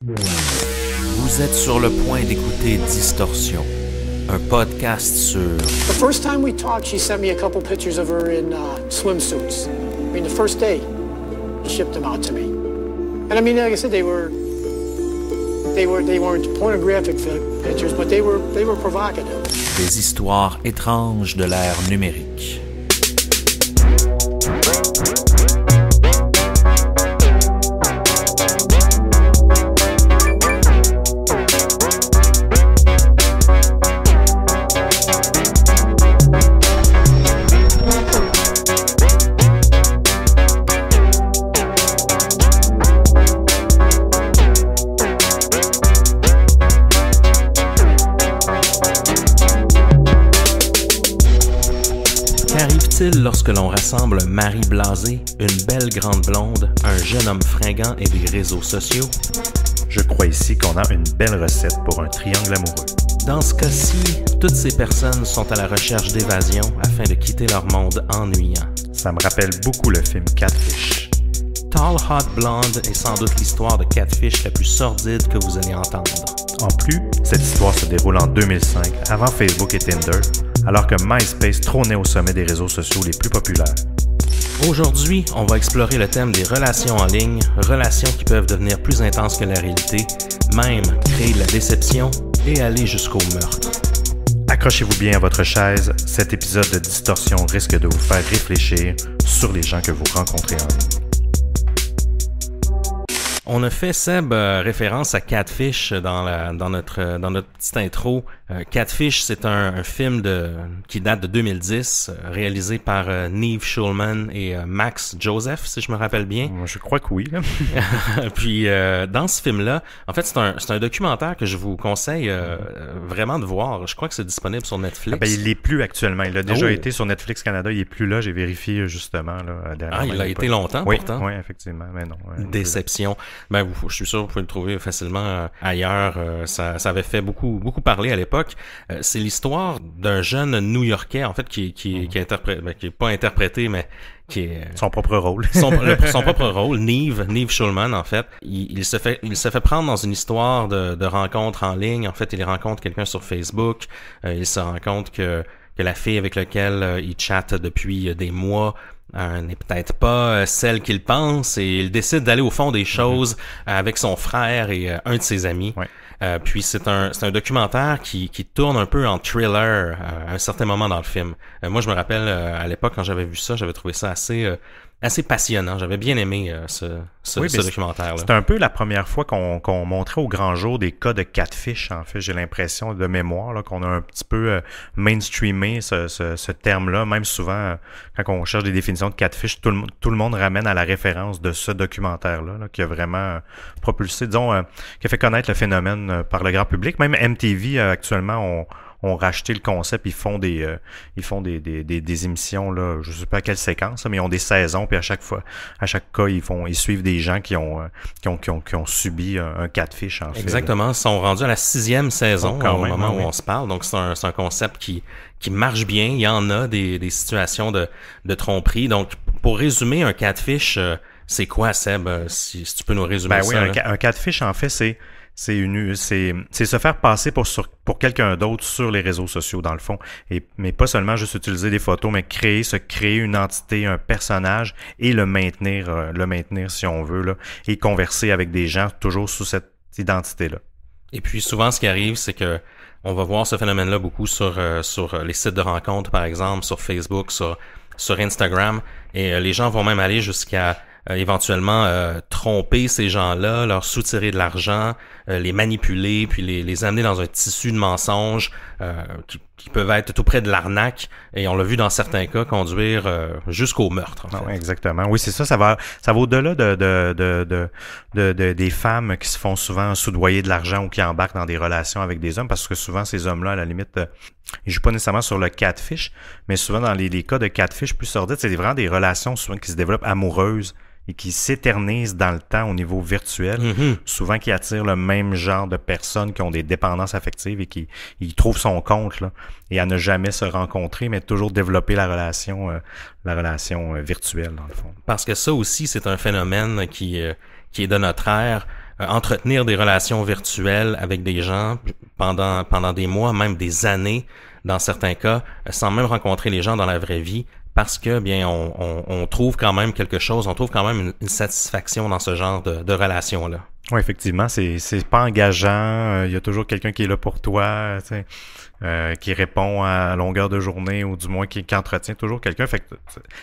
Vous êtes sur le point d'écouter Distorsion, un podcast sur... The first time we talked, she sent me a couple pictures of her in swimsuits. I mean, the first day, she shipped them out to me. And I mean, like I said, they weren't pornographic pictures, but they were provocative. Des histoires étranges de l'ère numérique. Lorsque l'on rassemble Marie Blasé, une belle grande blonde, un jeune homme fringant et des réseaux sociaux? Je crois ici qu'on a une belle recette pour un triangle amoureux. Dans ce cas-ci, toutes ces personnes sont à la recherche d'évasion afin de quitter leur monde ennuyant. Ça me rappelle beaucoup le film Catfish. Tall Hot Blonde est sans doute l'histoire de Catfish la plus sordide que vous allez entendre. En plus, cette histoire se déroule en 2005, avant Facebook et Tinder, alors que MySpace trônait au sommet des réseaux sociaux les plus populaires. Aujourd'hui, on va explorer le thème des relations en ligne, relations qui peuvent devenir plus intenses que la réalité, même créer de la déception et aller jusqu'au meurtre. Accrochez-vous bien à votre chaise, cet épisode de Distorsion risque de vous faire réfléchir sur les gens que vous rencontrez en ligne. On a fait, Seb, référence à Catfish dans notre petite intro. Catfish, c'est un film qui date de 2010, réalisé par Nev Schulman et Max Joseph, si je me rappelle bien. Je crois que oui. Là. Puis, dans ce film-là, en fait, c'est un documentaire que je vous conseille vraiment de voir. Je crois que c'est disponible sur Netflix. Il l'est plus actuellement. Il a déjà été sur Netflix Canada. Il est plus là. J'ai vérifié justement. Là, il a été longtemps, pourtant. Oui, effectivement. Mais non. Déception. Ben, je suis sûr que vous pouvez le trouver facilement ailleurs. Ça avait fait beaucoup parler à l'époque. C'est l'histoire d'un jeune New-Yorkais, en fait, qui est pas interprété, mais qui est son propre rôle. son propre rôle, Nev Schulman, en fait. Il se fait prendre dans une histoire de rencontre en ligne. En fait, il rencontre quelqu'un sur Facebook. Il se rend compte que la fille avec laquelle il chatte depuis des mois n'est peut-être pas celle qu'il pense, et il décide d'aller au fond des choses avec son frère et un de ses amis. Ouais. Puis c'est un documentaire qui tourne un peu en thriller à un certain moment dans le film. Moi, je me rappelle à l'époque, quand j'avais vu ça, j'avais trouvé ça assez passionnant. J'avais bien aimé ce documentaire-là. C'était un peu la première fois qu'on montrait au grand jour des cas de catfish, en fait. J'ai l'impression de mémoire là, qu'on a un petit peu mainstreamé ce terme-là. Même souvent, quand on cherche des définitions de catfish, tout le monde ramène à la référence de ce documentaire-là, là, qui a vraiment propulsé, disons, qui a fait connaître le phénomène par le grand public. Même MTV, actuellement, ont racheté le concept, ils font des émissions là, je sais pas à quelle séquence, mais ils ont des saisons, puis à chaque cas ils suivent des gens qui ont subi un catfish, en fait. Exactement, ils sont rendus à la 6e saison au moment où on se parle, donc c'est un concept qui marche bien. Il y en a des situations de tromperie. Donc pour résumer, un catfish, c'est quoi, Seb, si tu peux nous résumer ça? Oui, un catfish, en fait, c'est se faire passer pour quelqu'un d'autre sur les réseaux sociaux, dans le fond. Mais pas seulement juste utiliser des photos, mais se créer une entité, un personnage, et le maintenir si on veut, là, et converser avec des gens toujours sous cette identité-là. Et puis souvent, ce qui arrive, c'est que on va voir ce phénomène-là beaucoup sur les sites de rencontres, par exemple, sur Facebook, sur Instagram, et les gens vont même aller jusqu'à éventuellement tromper ces gens-là, leur soutirer de l'argent, les manipuler, puis les amener dans un tissu de mensonges qui peuvent être tout près de l'arnaque, et on l'a vu dans certains cas conduire jusqu'au meurtre. En fait. Exactement. Oui, c'est ça. Ça va au-delà des femmes qui se font souvent soudoyer de l'argent ou qui embarquent dans des relations avec des hommes, parce que souvent ces hommes-là, à la limite, ils jouent pas nécessairement sur le catfish, mais souvent dans les cas de catfish plus sordides, c'est vraiment des relations souvent qui se développent amoureuses et qui s'éternisent dans le temps au niveau virtuel, souvent qui attirent le même genre de personnes qui ont des dépendances affectives et qui trouvent son compte là, et à ne jamais se rencontrer, mais toujours développer la relation virtuelle, dans le fond. Parce que ça aussi, c'est un phénomène qui est de notre ère. entretenir des relations virtuelles avec des gens pendant des mois, même des années, dans certains cas, sans même rencontrer les gens dans la vraie vie, parce que bien on trouve quand même quelque chose, on trouve quand même une satisfaction dans ce genre de relation-là. Oui, effectivement, c'est pas engageant. Il y a toujours quelqu'un qui est là pour toi, qui répond à longueur de journée ou du moins qui entretient toujours quelqu'un. Fait que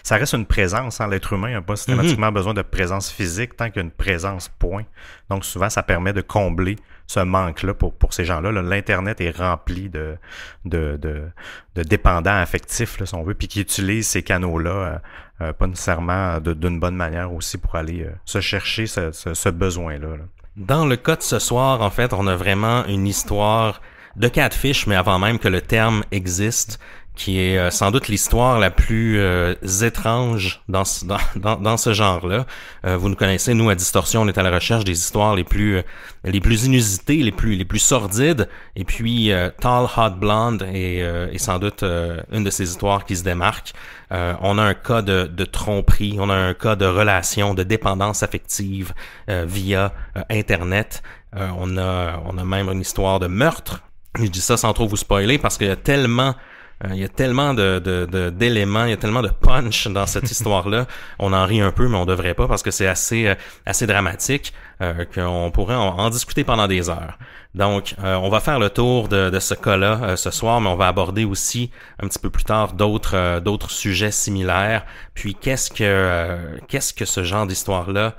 ça reste une présence. Hein, l'être humain n'a pas systématiquement besoin de présence physique tant qu'il y a une présence, point. Donc souvent, ça permet de combler ce manque-là pour ces gens-là. Là, l'Internet est rempli de dépendants affectifs, là, si on veut, puis qui utilisent ces canaux-là pas nécessairement d'une bonne manière aussi pour aller se chercher ce besoin-là. Là. Dans le cas de ce soir, en fait, on a vraiment une histoire de catfish, mais avant même que le terme existe, qui est sans doute l'histoire la plus étrange dans ce genre-là. Vous nous connaissez, nous, à Distorsion, on est à la recherche des histoires les plus inusitées, les plus sordides. Et puis, Tall Hot Blonde est sans doute une de ces histoires qui se démarque. On a un cas de tromperie, on a un cas de relation, de dépendance affective via Internet. On a même une histoire de meurtre. Je dis ça sans trop vous spoiler parce qu'il y a tellement d'éléments, il y a tellement de punch dans cette histoire-là. On en rit un peu, mais on devrait pas parce que c'est assez dramatique qu'on pourrait en discuter pendant des heures. Donc, on va faire le tour de ce cas-là ce soir, mais on va aborder aussi un petit peu plus tard d'autres sujets similaires. Puis, qu'est-ce que ce genre d'histoire-là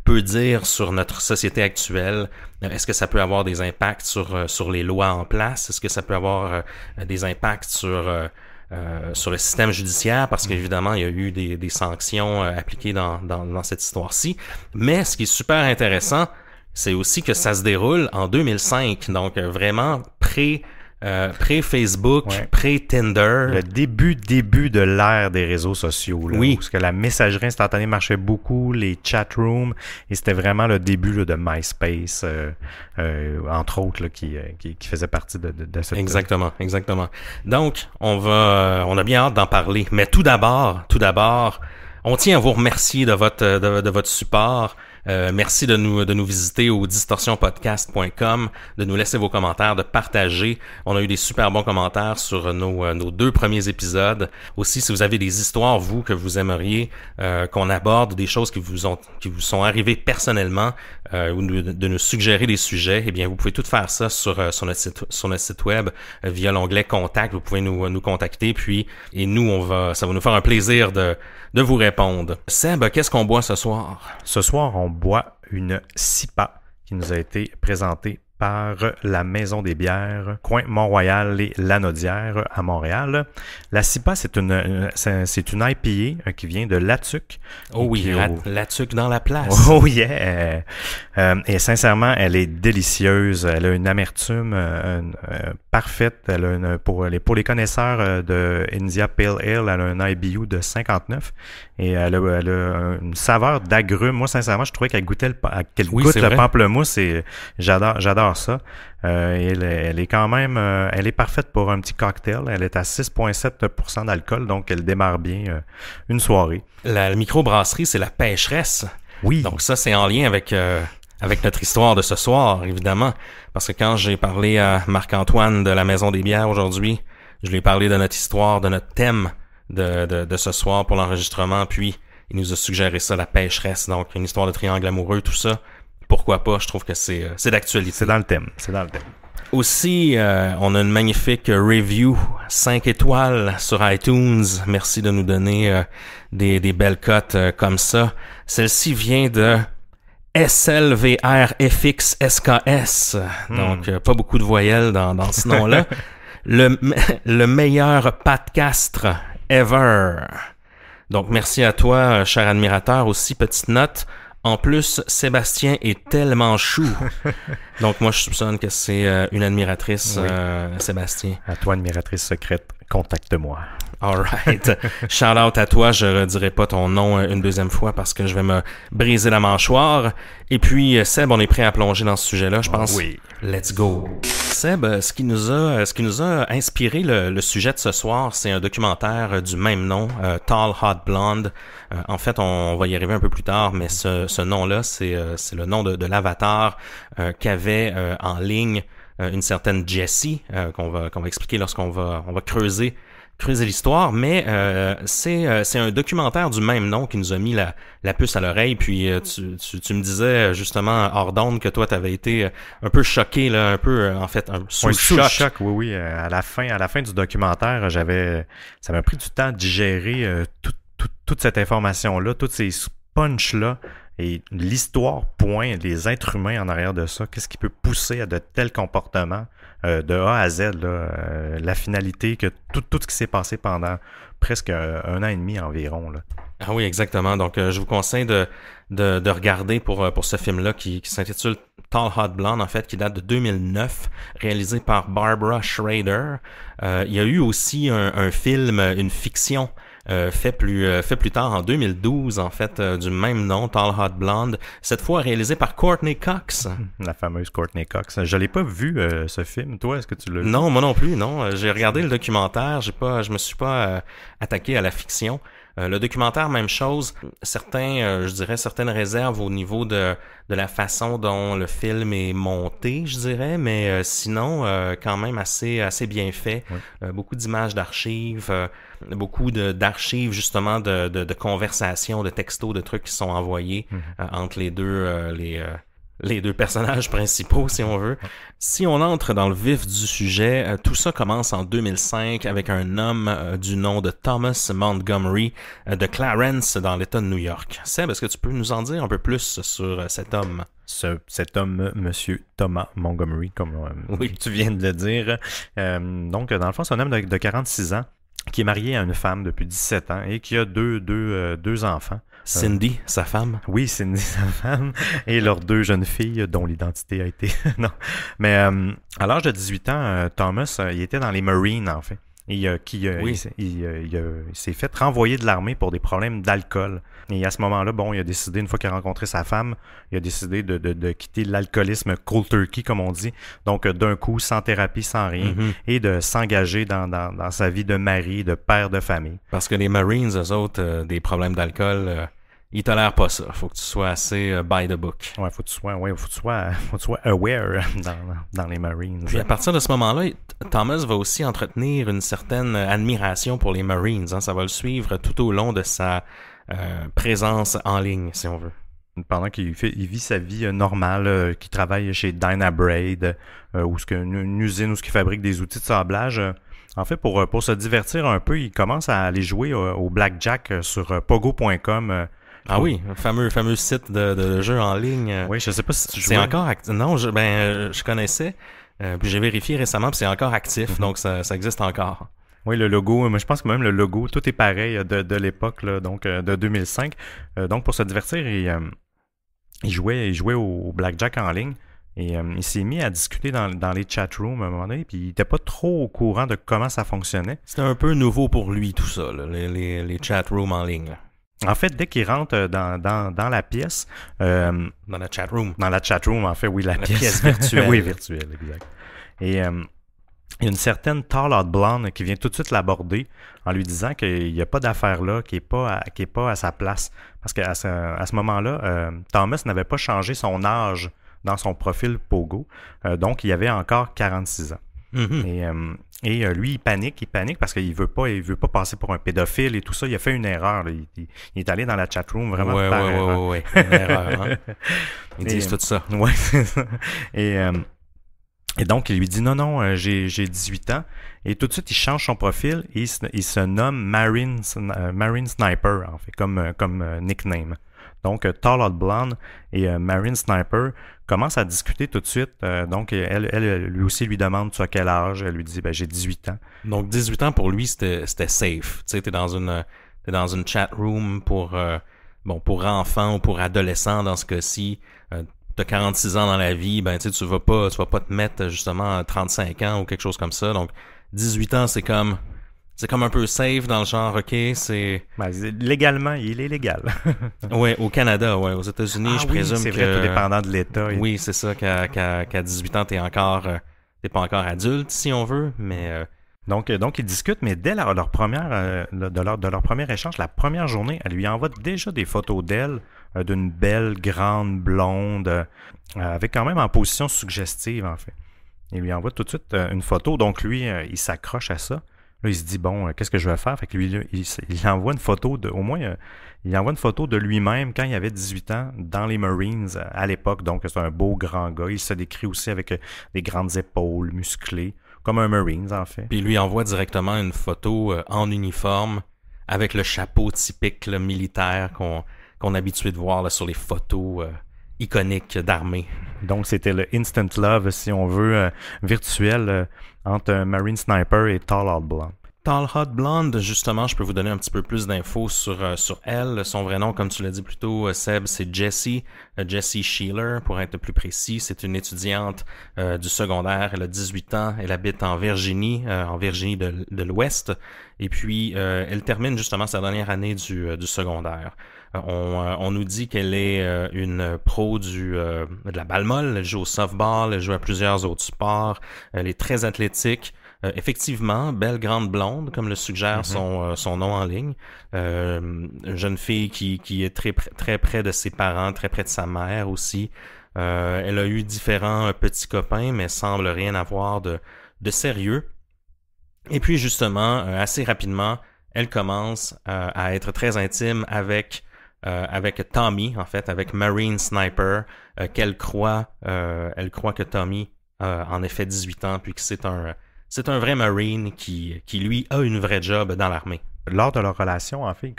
peut dire sur notre société actuelle? Est-ce que ça peut avoir des impacts sur les lois en place? Est-ce que ça peut avoir des impacts sur le système judiciaire? Parce qu'évidemment, il y a eu des sanctions appliquées dans cette histoire-ci. Mais ce qui est super intéressant, c'est aussi que ça se déroule en 2005. Donc, vraiment pré-Facebook, ouais. Pré-Tinder. Le début de l'ère des réseaux sociaux. Là, oui. Parce que la messagerie instantanée marchait beaucoup, les chatrooms, et c'était vraiment le début là, de MySpace, entre autres, là, qui faisait partie de cette... Exactement. Donc, on a bien hâte d'en parler. Mais tout d'abord, on tient à vous remercier de votre support. Merci de nous visiter au distorsionpodcast.com, de nous laisser vos commentaires, de partager. On a eu des super bons commentaires sur nos 2 premiers épisodes. Aussi, si vous avez des histoires, vous, que vous aimeriez qu'on aborde, des choses qui vous sont arrivées personnellement, ou de nous suggérer des sujets, eh bien, vous pouvez tout faire ça sur notre site web via l'onglet Contact. Vous pouvez nous contacter, et nous, ça va nous faire un plaisir de vous répondre. Seb, qu'est-ce qu'on boit ce soir? Ce soir, on boit une SIPA qui nous a été présentée par la Maison des bières, coin Mont-Royal et Lanaudière à Montréal. La SIPA, c'est une IPA qui vient de Latuc. Oh oui, Latuc dans la place. Oh yeah! Et sincèrement, elle est délicieuse. Elle a une amertume parfaite. Elle a pour les connaisseurs de India Pale Ale, elle a un IBU de 59 et elle a une saveur d'agrumes. Moi, sincèrement, je trouvais qu'elle goûte le pamplemousse et j'adore ça. Elle est quand même, elle est parfaite pour un petit cocktail. Elle est à 6,7% d'alcool, donc elle démarre bien une soirée. La microbrasserie, c'est la Pêcheresse. Oui. Donc ça, c'est en lien avec notre histoire de ce soir, évidemment. Parce que quand j'ai parlé à Marc-Antoine de la Maison des bières aujourd'hui, je lui ai parlé de notre histoire, de notre thème de ce soir pour l'enregistrement, puis il nous a suggéré ça, la Pêcheresse. Donc une histoire de triangle amoureux, tout ça. Pourquoi pas? Je trouve que c'est d'actualité. C'est dans le thème. Aussi, on a une magnifique review 5 étoiles sur iTunes. Merci de nous donner des belles cotes comme ça. Celle-ci vient de SLVRFXSKS. Donc, pas beaucoup de voyelles dans ce nom-là. Le meilleur podcast ever. Donc, merci à toi, cher admirateur. Aussi, petite note. En plus, Sébastien est tellement chou. Donc, moi, je soupçonne que c'est une admiratrice, oui. Sébastien. À toi, admiratrice secrète, contacte-moi. All right. Shout out à toi. Je redirai pas ton nom une deuxième fois parce que je vais me briser la mâchoire. Et puis, Seb, on est prêt à plonger dans ce sujet-là, je pense. Oui. Let's go. Seb, ce qui nous a inspiré le sujet de ce soir, c'est un documentaire du même nom, Tall Hot Blonde. En fait, on va y arriver un peu plus tard, mais ce nom-là, c'est le nom de l'avatar qu'avait en ligne une certaine Jessie, qu'on va expliquer lorsqu'on va creuser l'histoire, mais c'est un documentaire du même nom qui nous a mis la puce à l'oreille. Puis tu me disais justement hors d'onde que toi t'avais été un peu choqué là, un peu en fait sous le choc. Oui. À la fin du documentaire, ça m'a pris du temps de digérer toute cette information-là, toutes ces punchs-là. Et l'histoire pointe les êtres humains en arrière de ça. Qu'est-ce qui peut pousser à de tels comportements de A à Z, là, la finalité, que tout ce qui s'est passé pendant presque un an et demi environ. Là. Ah oui, exactement. Donc, je vous conseille de regarder pour ce film-là qui s'intitule Tall Hot Blonde, en fait, qui date de 2009, réalisé par Barbara Schrader. Il y a eu aussi un film, une fiction, fait plus tard en 2012 en fait du même nom, Tall Hot Blonde, cette fois réalisé par Courtney Cox. La fameuse Courtney Cox. Je l'ai pas vu ce film. Toi, est-ce que tu l'as vu? Non, moi non plus, non. J'ai regardé le documentaire, je me suis pas attaqué à la fiction. Le documentaire, même chose. Je dirais certaines réserves au niveau de la façon dont le film est monté, je dirais, mais sinon, quand même assez bien fait. Oui. Beaucoup d'images d'archives, beaucoup d'archives justement de conversations, de textos, de trucs qui sont envoyés entre les deux personnages principaux, si on veut. Si on entre dans le vif du sujet, tout ça commence en 2005 avec un homme du nom de Thomas Montgomery de Clarence dans l'État de New York. Seb, est-ce que tu peux nous en dire un peu plus sur cet homme? Cet homme, Monsieur Thomas Montgomery, comme oui. Tu viens de le dire. Donc, dans le fond, c'est un homme de 46 ans qui est marié à une femme depuis 17 ans et qui a deux enfants. Cindy, sa femme. Oui, Cindy, sa femme. Et leurs deux jeunes filles, dont l'identité a été... non. Mais à l'âge de 18 ans, Thomas, il était dans les Marines, en fait. Et il s'est fait renvoyer de l'armée pour des problèmes d'alcool. Et à ce moment-là, il a décidé, une fois qu'il a rencontré sa femme, il a décidé de quitter l'alcoolisme cold turkey, comme on dit. Donc, d'un coup, sans thérapie, sans rien. Et de s'engager dans sa vie de mari, de père de famille. Parce que les Marines, eux autres, des problèmes d'alcool... Ils tolèrent pas ça. Faut que tu sois assez by the book. Ouais, faut que tu sois aware dans les Marines. Puis à partir de ce moment-là, Thomas va aussi entretenir une certaine admiration pour les Marines. Hein. Ça va le suivre tout au long de sa présence en ligne, si on veut. Pendant qu'il vit sa vie normale, qu'il travaille chez Dynabraid, où une usine où il fabrique des outils de sablage. En fait, pour se divertir un peu, il commence à aller jouer au blackjack sur pogo.com. Ah oui, un fameux site de jeux en ligne. Oui, je sais pas si tu joues. C'est encore actif. Non, je connaissais. Puis j'ai vérifié récemment, puis c'est encore actif, donc ça existe encore. Oui, le logo, mais je pense que même le logo, tout est pareil de l'époque, là, donc de 2005. Donc pour se divertir, il jouait au blackjack en ligne. Et il s'est mis à discuter dans les chatrooms à un moment donné, puis il n'était pas trop au courant de comment ça fonctionnait. C'était un peu nouveau pour lui, tout ça, là, les chatrooms en ligne. Là. En fait, dès qu'il rentre dans la pièce... dans la chatroom. Dans la chatroom, en fait, oui, la pièce virtuelle. Oui, virtuelle, exact. Et il y a une certaine Tall Hot Blonde qui vient tout de suite l'aborder en lui disant qu'il n'y a pas d'affaire là, qu'il n'est pas à sa place. Parce qu'à ce moment-là, Thomas n'avait pas changé son âge dans son profil Pogo. Donc, il avait encore 46 ans. Mm-hmm. Et lui, il panique parce qu'il veut pas passer pour un pédophile et tout ça. Il a fait une erreur. Là. Il est allé dans la chatroom vraiment par erreur. Ouais. Une erreur, hein? Ils disent tout ça. Ouais, c'est ça. Et donc, il lui dit non, j'ai 18 ans. Et tout de suite, il change son profil et il se nomme Marine Sniper, en fait, comme nickname. Donc, Tall Hot Blonde et Marine Sniper commencent à discuter tout de suite. Donc, elle lui aussi lui demande tu as quel âge. Elle lui dit j'ai 18 ans. Donc, 18 ans pour lui, c'était safe. Tu sais, t'es dans une chat room pour enfants ou pour adolescents dans ce cas-ci. T'as 46 ans dans la vie, tu vas pas te mettre justement à 35 ans ou quelque chose comme ça. Donc, 18 ans, c'est comme un peu safe dans le genre, ok, c'est... légalement, il est légal. Oui, au Canada, ouais. Aux États-Unis, je présume c'est que... vrai, tout dépendant de l'État. Oui, c'est ça, qu'à 18 ans, t'es encore t'es pas encore adulte, si on veut, mais... Donc, ils discutent, mais dès leur première, de leur premier échange, la première journée, elle lui envoie déjà des photos d'elle, d'une belle, grande, blonde, avec quand même en position suggestive, en fait. Il lui envoie tout de suite une photo, donc lui, il s'accroche à ça. Là, il se dit, bon, qu'est-ce que je vais faire? Fait que lui, il envoie une photo il envoie une photo de lui-même quand il avait 18 ans dans les Marines à l'époque. Donc, c'est un beau grand gars. Il se décrit aussi avec des grandes épaules, musclées. Comme un Marines, en fait. Puis il lui envoie directement une photo en uniforme avec le chapeau typique là, militaire qu'on est habitué de voir là, sur les photos iconiques d'armée. Donc c'était le instant love, si on veut, virtuel entre un Marine Sniper et Tall Hot Blonde. Tall Hot Blonde, justement, je peux vous donner un petit peu plus d'infos sur elle. Son vrai nom, comme tu l'as dit plus tôt, Seb, c'est Jessie. Jessie Sheeler, pour être plus précis. C'est une étudiante du secondaire. Elle a 18 ans. Elle habite en Virginie de l'Ouest. Et puis, elle termine justement sa dernière année du secondaire. On nous dit qu'elle est une pro de la balle molle. Elle joue au softball. Elle joue à plusieurs autres sports. Elle est très athlétique. Effectivement, belle grande blonde, comme le suggère son nom en ligne. Une jeune fille qui est très près de ses parents, très près de sa mère aussi. Elle a eu différents petits copains, mais semble rien avoir de sérieux. Et puis justement, assez rapidement, elle commence à être très intime avec Tommy, en fait, avec Marine Sniper, elle croit que Tommy a en effet 18 ans, puis que c'est un vrai Marine qui lui a une vraie job dans l'armée. Lors de leur relation, en fait,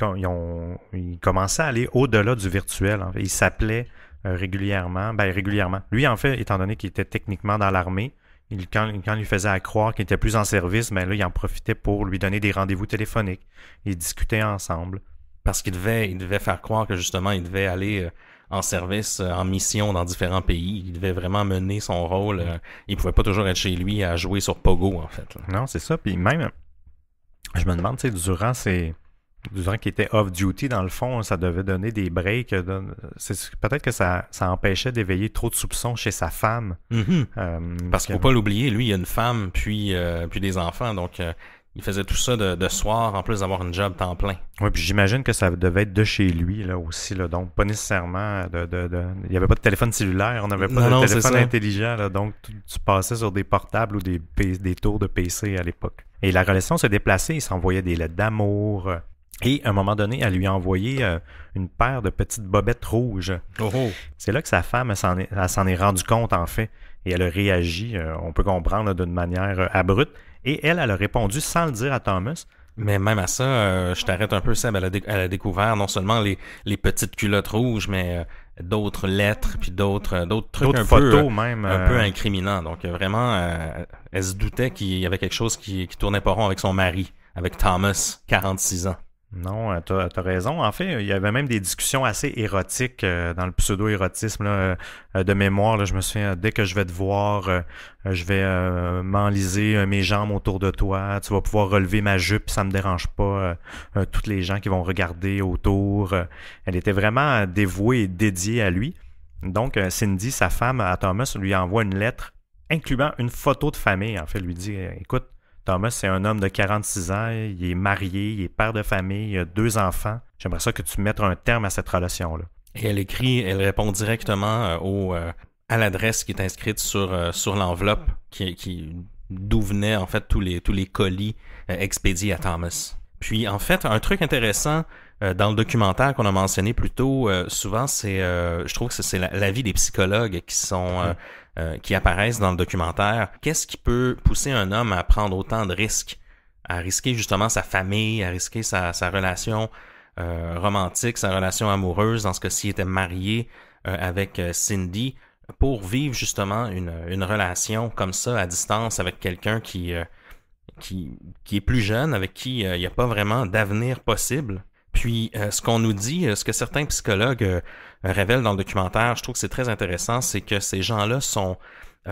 ils commençaient à aller au-delà du virtuel. En fait. Ils s'appelaient régulièrement. Lui, en fait, étant donné qu'il était techniquement dans l'armée, quand il lui faisait à croire qu'il était plus en service, ben là, il en profitait pour lui donner des rendez-vous téléphoniques. Ils discutaient ensemble. Parce qu'il devait faire croire que justement, il devait aller en service, en mission dans différents pays. Il devait vraiment mener son rôle. Il pouvait pas toujours être chez lui à jouer sur Pogo, en fait. Là. Non, c'est ça. Puis même, je me demande, tu sais, durant qu'il était off-duty, dans le fond, ça devait donner des breaks. Peut-être que ça empêchait d'éveiller trop de soupçons chez sa femme. Mm-hmm. Parce qu'il faut pas l'oublier, lui, il a une femme, puis des enfants, donc... il faisait tout ça de soir, en plus d'avoir une job temps plein. Oui, puis j'imagine que ça devait être de chez lui, là, aussi, là, donc pas nécessairement il n'y avait pas de téléphone cellulaire, on n'avait pas de téléphone intelligent, là, donc tu passais sur des portables ou des tours de PC à l'époque. Et la relation s'est déplacée, il s'envoyait des lettres d'amour, et à un moment donné, elle lui a envoyé une paire de petites bobettes rouges. Oh. C'est là que sa femme, elle s'en est rendue compte, en fait, et elle a réagi, on peut comprendre, là, d'une manière abrupte. Et elle a répondu sans le dire à Thomas. Mais même à ça, je t'arrête un peu, Seb. Elle a découvert non seulement les petites culottes rouges, mais d'autres lettres, puis d'autres trucs un photos peu, même, un peu incriminants. Donc vraiment, elle se doutait qu'il y avait quelque chose qui tournait pas rond avec son mari, avec Thomas, 46 ans. Non, t'as raison. En fait, il y avait même des discussions assez érotiques dans le pseudo-érotisme là, de mémoire. Là, je me souviens, dès que je vais te voir, je vais m'enliser mes jambes autour de toi. Tu vas pouvoir relever ma jupe, ça me dérange pas. Toutes les gens qui vont regarder autour. Elle était vraiment dévouée et dédiée à lui. Donc, Cindy, sa femme, à Thomas, lui envoie une lettre incluant une photo de famille. En fait, elle lui dit, écoute, Thomas, c'est un homme de 46 ans, il est marié, il est père de famille, il a 2 enfants. J'aimerais ça que tu mettes un terme à cette relation-là. Et elle répond directement à l'adresse qui est inscrite sur l'enveloppe d'où venaient en fait tous les colis expédiés à Thomas. Puis en fait, un truc intéressant dans le documentaire qu'on a mentionné plus tôt, souvent je trouve que c'est l'avis des psychologues qui apparaissent dans le documentaire. Qu'est-ce qui peut pousser un homme à prendre autant de risques, à risquer justement sa famille, à risquer sa relation romantique, sa relation amoureuse, dans ce cas-ci, il était marié avec Cindy, pour vivre justement une relation comme ça à distance avec quelqu'un qui est plus jeune, avec qui il n'y a pas vraiment d'avenir possible. Puis, ce qu'on nous dit, ce que certains psychologues révèlent dans le documentaire, je trouve que c'est très intéressant, c'est que ces gens-là sont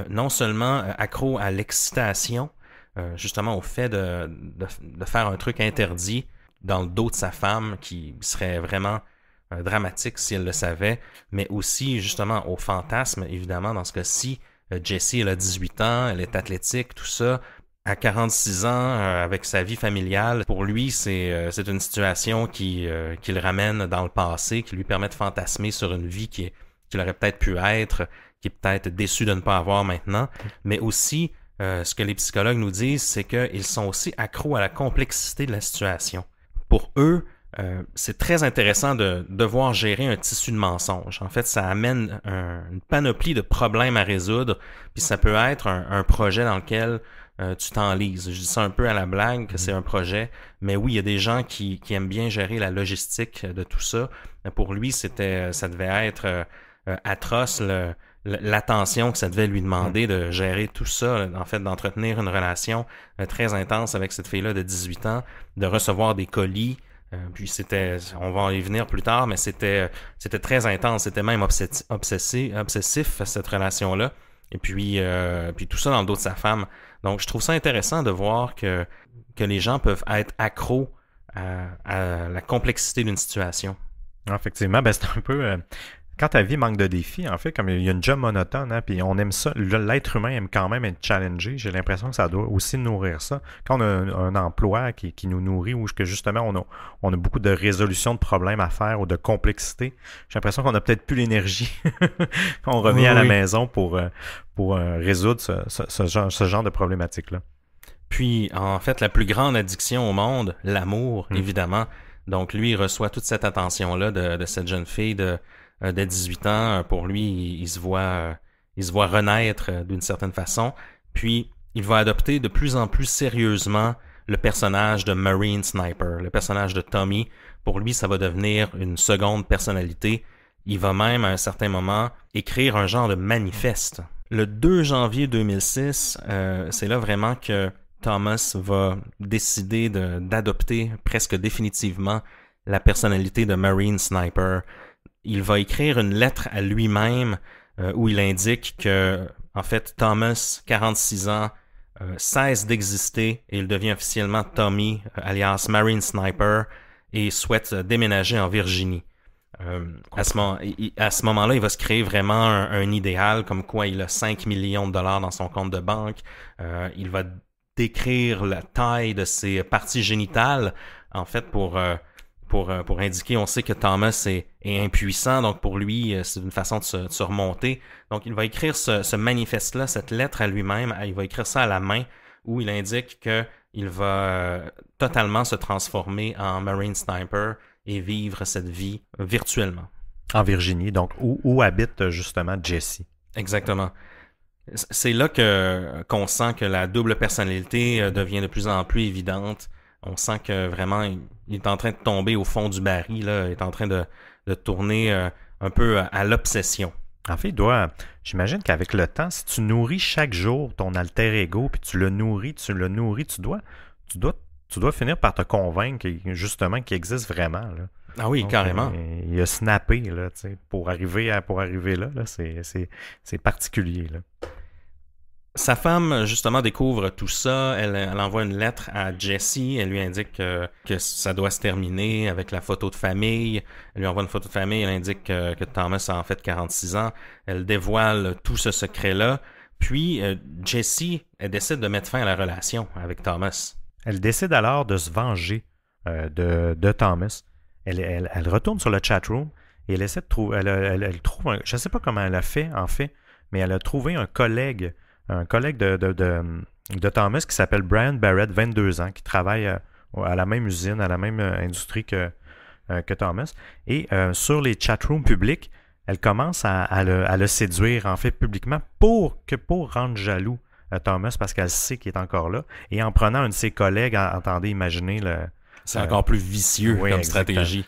non seulement accros à l'excitation, justement au fait de faire un truc interdit dans le dos de sa femme, qui serait vraiment dramatique si elle le savait, mais aussi justement au fantasme, évidemment, dans ce cas-ci, Jessie, elle a 18 ans, elle est athlétique, tout ça. À 46 ans, avec sa vie familiale, pour lui, c'est une situation qui le ramène dans le passé, qui lui permet de fantasmer sur une vie qu'il aurait peut-être pu être, qui est peut-être déçu de ne pas avoir maintenant. Mais aussi, ce que les psychologues nous disent, c'est qu'ils sont aussi accros à la complexité de la situation. Pour eux, c'est très intéressant de devoir gérer un tissu de mensonges. En fait, ça amène une panoplie de problèmes à résoudre, puis ça peut être un projet dans lequel tu t'enlises. Je dis ça un peu à la blague que c'est un projet, mais oui, il y a des gens qui aiment bien gérer la logistique de tout ça. Pour lui, ça devait être atroce l'attention que ça devait lui demander de gérer tout ça, en fait, d'entretenir une relation très intense avec cette fille-là de 18 ans, de recevoir des colis. Puis on va y venir plus tard, mais c'était très intense, c'était même obsessif cette relation-là. Et puis tout ça dans le dos de sa femme. Donc je trouve ça intéressant de voir que les gens peuvent être accros à la complexité d'une situation. Effectivement, c'est un peu... quand ta vie manque de défis, en fait, comme il y a une job monotone, hein, puis on aime ça, l'être humain aime quand même être challengé. J'ai l'impression que ça doit aussi nourrir ça. Quand on a un emploi qui nous nourrit, ou que justement on a beaucoup de résolution de problèmes à faire ou de complexité, j'ai l'impression qu'on a peut-être plus l'énergie quand on revient à la maison pour résoudre ce genre de problématique-là. Puis, en fait, la plus grande addiction au monde, l'amour, évidemment. Donc, lui, il reçoit toute cette attention-là de cette jeune fille de 18 ans. Pour lui, il se voit renaître d'une certaine façon. Puis, il va adopter de plus en plus sérieusement le personnage de Marine Sniper, le personnage de Tommy. Pour lui, ça va devenir une seconde personnalité. Il va même, à un certain moment, écrire un genre de manifeste. Le 2 janvier 2006, c'est là vraiment que Thomas va décider d'adopter presque définitivement la personnalité de Marine Sniper. Il va écrire une lettre à lui-même où il indique que, en fait, Thomas, 46 ans, cesse d'exister et il devient officiellement Tommy, alias Marine Sniper, et souhaite déménager en Virginie. À ce moment-là, il va se créer vraiment un idéal comme quoi il a 5 millions de dollars dans son compte de banque. Il va décrire la taille de ses parties génitales, en fait, pour indiquer, on sait que Thomas est impuissant, donc pour lui, c'est une façon de se remonter. Donc, il va écrire ce manifeste-là, cette lettre à lui-même, il va écrire ça à la main, où il indique qu'il va totalement se transformer en Marine Sniper et vivre cette vie virtuellement. En Virginie, donc où habite justement Jessie. Exactement. C'est là qu'on sent que la double personnalité devient de plus en plus évidente. On sent que vraiment, il est en train de tomber au fond du baril, là. Il est en train de tourner un peu à l'obsession. En fait, j'imagine qu'avec le temps, si tu nourris chaque jour ton alter ego, puis tu le nourris, tu dois finir par te convaincre justement qu'il existe vraiment, là. Ah oui, donc, carrément. Il a snappé là, pour arriver là, c'est particulier, là. Sa femme, justement, découvre tout ça. Elle envoie une lettre à Jessie. Elle lui indique que ça doit se terminer avec la photo de famille. Elle lui envoie une photo de famille. Elle indique que Thomas a en fait 46 ans. Elle dévoile tout ce secret-là. Puis, Jessie, elle décide de mettre fin à la relation avec Thomas. Elle décide alors de se venger de Thomas. Elle retourne sur le chatroom et elle essaie de trouver... Elle trouve je ne sais pas comment elle a fait, en fait, mais elle a trouvé un collègue de Thomas qui s'appelle Brian Barrett, 22 ans, qui travaille à la même usine, à la même industrie que Thomas. Et sur les chatrooms publics, elle commence à le séduire, en fait, publiquement, pour rendre jaloux Thomas, parce qu'elle sait qu'il est encore là. Et en prenant un de ses collègues, entendez, imaginez c'est encore plus vicieux comme stratégie.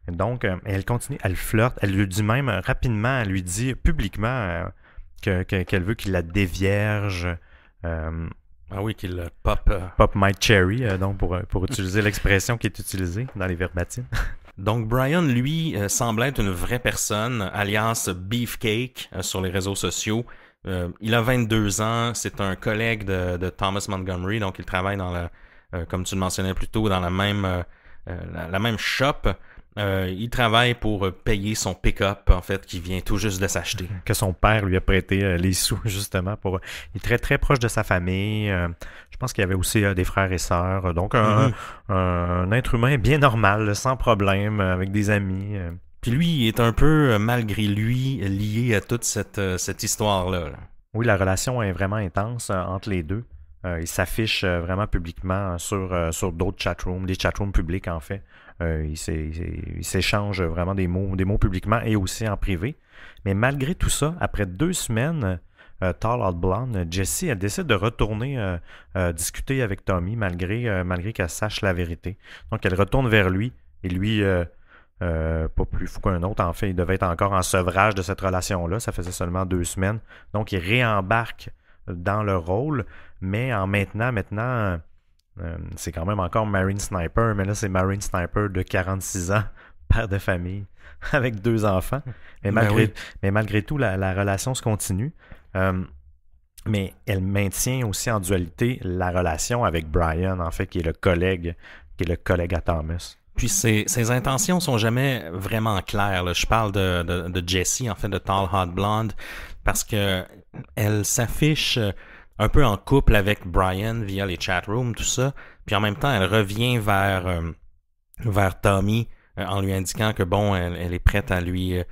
Donc, elle continue, elle flirte, elle lui dit même rapidement, elle lui dit publiquement... qu'elle veut qu'il la dévierge. Ah oui, qu'il le pop. Pop my cherry, donc pour utiliser l'expression qui est utilisée dans les verbatims. Donc Brian, lui, semble être une vraie personne, alias Beefcake, sur les réseaux sociaux. Il a 22 ans, c'est un collègue de Thomas Montgomery, donc il travaille comme tu le mentionnais plus tôt, dans la même shop. Il travaille pour payer son pick-up, en fait, qui vient tout juste de s'acheter. Que son père lui a prêté les sous, justement. Il est très, très proche de sa famille. Je pense qu'il y avait aussi des frères et sœurs. Donc, un être humain bien normal, sans problème, avec des amis. Puis lui, il est un peu, malgré lui, lié à toute cette histoire-là. Oui, la relation est vraiment intense entre les deux. Il s'affiche vraiment publiquement sur d'autres chatrooms, des chatrooms publics en fait. Il s'échange vraiment des mots publiquement et aussi en privé. Mais malgré tout ça, après 2 semaines, Tall Hot Blonde, Jessie, elle décide de retourner discuter avec Tommy malgré qu'elle sache la vérité. Donc elle retourne vers lui et lui, pas plus fou qu'un autre, en fait, il devait être encore en sevrage de cette relation-là. Ça faisait seulement 2 semaines. Donc il réembarque dans le rôle, mais en maintenant, c'est quand même encore Marine Sniper, mais là c'est Marine Sniper de 46 ans, père de famille, avec 2 enfants. Mais malgré tout, la relation se continue. Mais elle maintient aussi en dualité la relation avec Brian, en fait, qui est le collègue à Thomas. Puis ses intentions sont jamais vraiment claires, là. Je parle de Jessie, en fait, de Tall Hot Blonde, parce que elle s'affiche un peu en couple avec Brian via les chatrooms, tout ça. Puis en même temps, elle revient vers Tommy en lui indiquant que bon, elle est prête à lui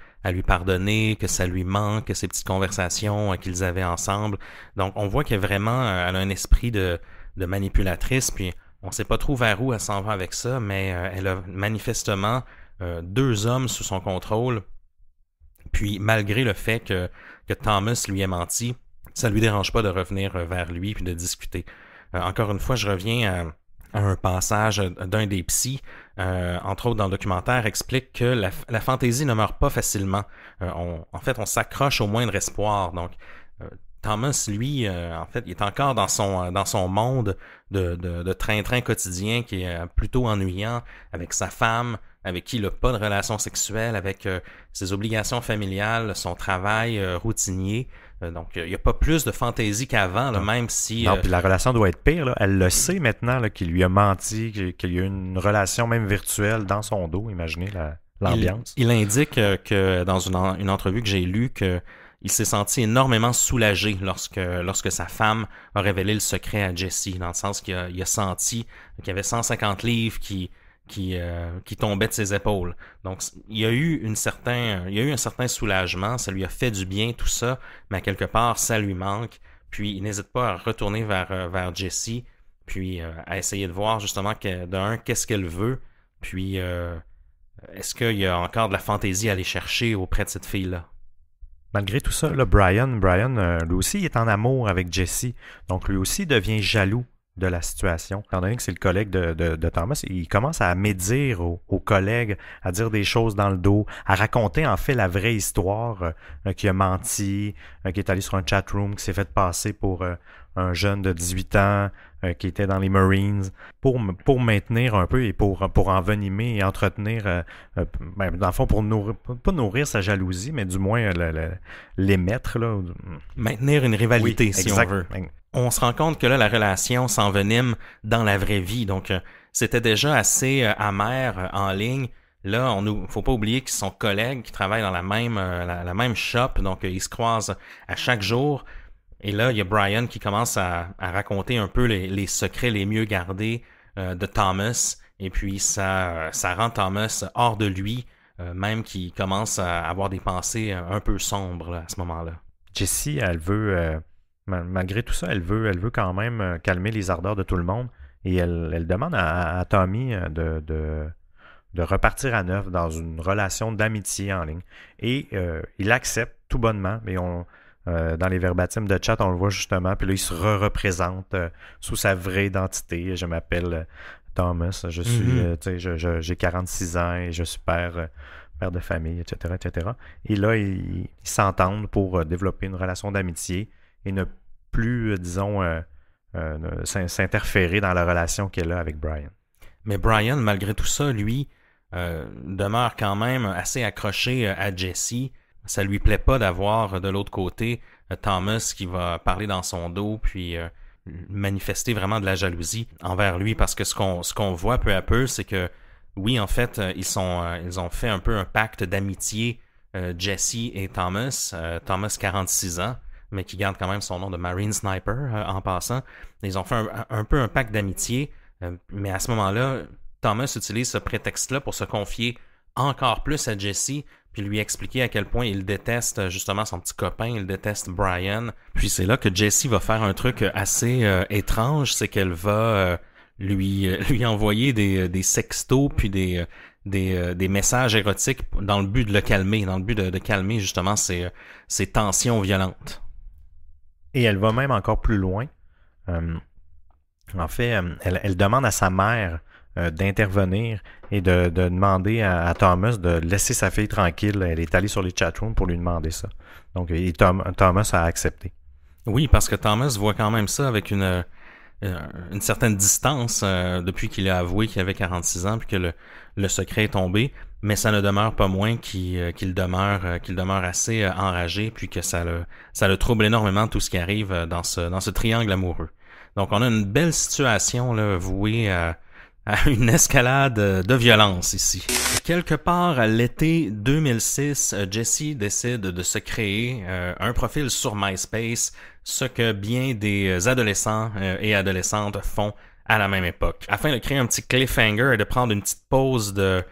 pardonner, que ça lui manque, ces petites conversations qu'ils avaient ensemble. Donc on voit qu'elle a un esprit de manipulatrice, puis on sait pas trop vers où elle s'en va avec ça, mais elle a manifestement 2 hommes sous son contrôle. Puis malgré le fait que Thomas lui ait menti, ça lui dérange pas de revenir vers lui puis de discuter. Encore une fois, je reviens à un passage d'un des psys, entre autres dans le documentaire, explique que la fantaisie ne meurt pas facilement. En fait, on s'accroche au moindre espoir. Donc, Thomas, lui, en fait, il est encore dans son monde de train-train quotidien qui est plutôt ennuyant, avec sa femme, avec qui il n'a pas de relation sexuelle, avec ses obligations familiales, son travail routinier. Donc, il n'y a pas plus de fantaisie qu'avant, là, même si... Non, puis la relation doit être pire. Là. Elle le sait maintenant là, qu'il lui a menti, qu'il y a une relation même virtuelle dans son dos. Imaginez l'ambiance. Il indique que dans une entrevue que j'ai lue qu'il s'est senti énormément soulagé lorsque sa femme a révélé le secret à Jessie, dans le sens qu'il a senti qu'il y avait 150 livres qui tombait de ses épaules. Donc, il y a eu un certain soulagement, ça lui a fait du bien, tout ça, mais à quelque part, ça lui manque. Puis, il n'hésite pas à retourner vers Jessie, puis à essayer de voir justement qu'est-ce qu'elle veut, puis est-ce qu'il y a encore de la fantaisie à aller chercher auprès de cette fille-là. Malgré tout ça, là, Brian, lui aussi, il est en amour avec Jessie, donc lui aussi devient jaloux de la situation. Étant donné que c'est le collègue de Thomas, il commence à médire aux collègues, à dire des choses dans le dos, à raconter en fait la vraie histoire, qu'il a menti, qu'il est allé sur un chatroom, qui s'est fait passer pour un jeune de 18 ans qui était dans les Marines, pour maintenir un peu et pour envenimer et entretenir, dans le fond, pas nourrir sa jalousie, mais du moins l'émettre. Là. Maintenir une rivalité, oui, si on veut. On se rend compte que là, la relation s'envenime dans la vraie vie. Donc, c'était déjà assez amer en ligne. Là, faut pas oublier qu'ils sont collègues qui travaillent dans la même shop. Donc, ils se croisent à chaque jour. Et là, il y a Brian qui commence à raconter un peu les secrets les mieux gardés de Thomas. Et puis, ça rend Thomas hors de lui, même qu'il commence à avoir des pensées un peu sombres là, à ce moment-là. Jessie, elle veut... malgré tout ça, elle veut quand même calmer les ardeurs de tout le monde et elle demande à Tommy de repartir à neuf dans une relation d'amitié en ligne. Et il accepte tout bonnement, mais dans les verbatims de chat, on le voit justement, puis là, il se représente sous sa vraie identité. Je m'appelle Thomas, je suis, j'ai 46 ans et je suis père de famille, etc., etc. Et là, ils s'entendent pour développer une relation d'amitié et ne plus, disons, s'interférer dans la relation qu'elle a avec Brian. Mais Brian, malgré tout ça, lui, demeure quand même assez accroché à Jessie. Ça lui plaît pas d'avoir de l'autre côté Thomas qui va parler dans son dos puis manifester vraiment de la jalousie envers lui, parce que ce qu'on voit peu à peu, c'est que Oui, en fait, ils ont fait un peu un pacte d'amitié, Jesse et Thomas. Thomas, 46 ans, mais qui garde quand même son nom de Marine Sniper en passant. Ils ont fait un peu un pacte d'amitié, mais à ce moment-là, Thomas utilise ce prétexte-là pour se confier encore plus à Jesse, puis lui expliquer à quel point il déteste justement son petit copain, il déteste Brian. Puis c'est là que Jesse va faire un truc assez étrange, c'est qu'elle va lui envoyer des sextos puis des messages érotiques dans le but de le calmer, dans le but de calmer justement ces tensions violentes. Et elle va même encore plus loin. En fait, elle demande à sa mère d'intervenir et de demander à Thomas de laisser sa fille tranquille. Elle est allée sur les chatrooms pour lui demander ça. Donc, Thomas a accepté. Oui, parce que Thomas voit quand même ça avec une certaine distance depuis qu'il a avoué qu'il avait 46 ans puis que le secret est tombé, mais ça ne demeure pas moins qu'il demeure assez enragé puis que ça le trouble énormément tout ce qui arrive dans ce triangle amoureux. Donc on a une belle situation là, vouée à une escalade de violence ici. Quelque part à l'été 2006, Jesse décide de se créer un profil sur MySpace, ce que bien des adolescents et adolescentes font à la même époque. Afin de créer un petit cliffhanger et de prendre une petite pause de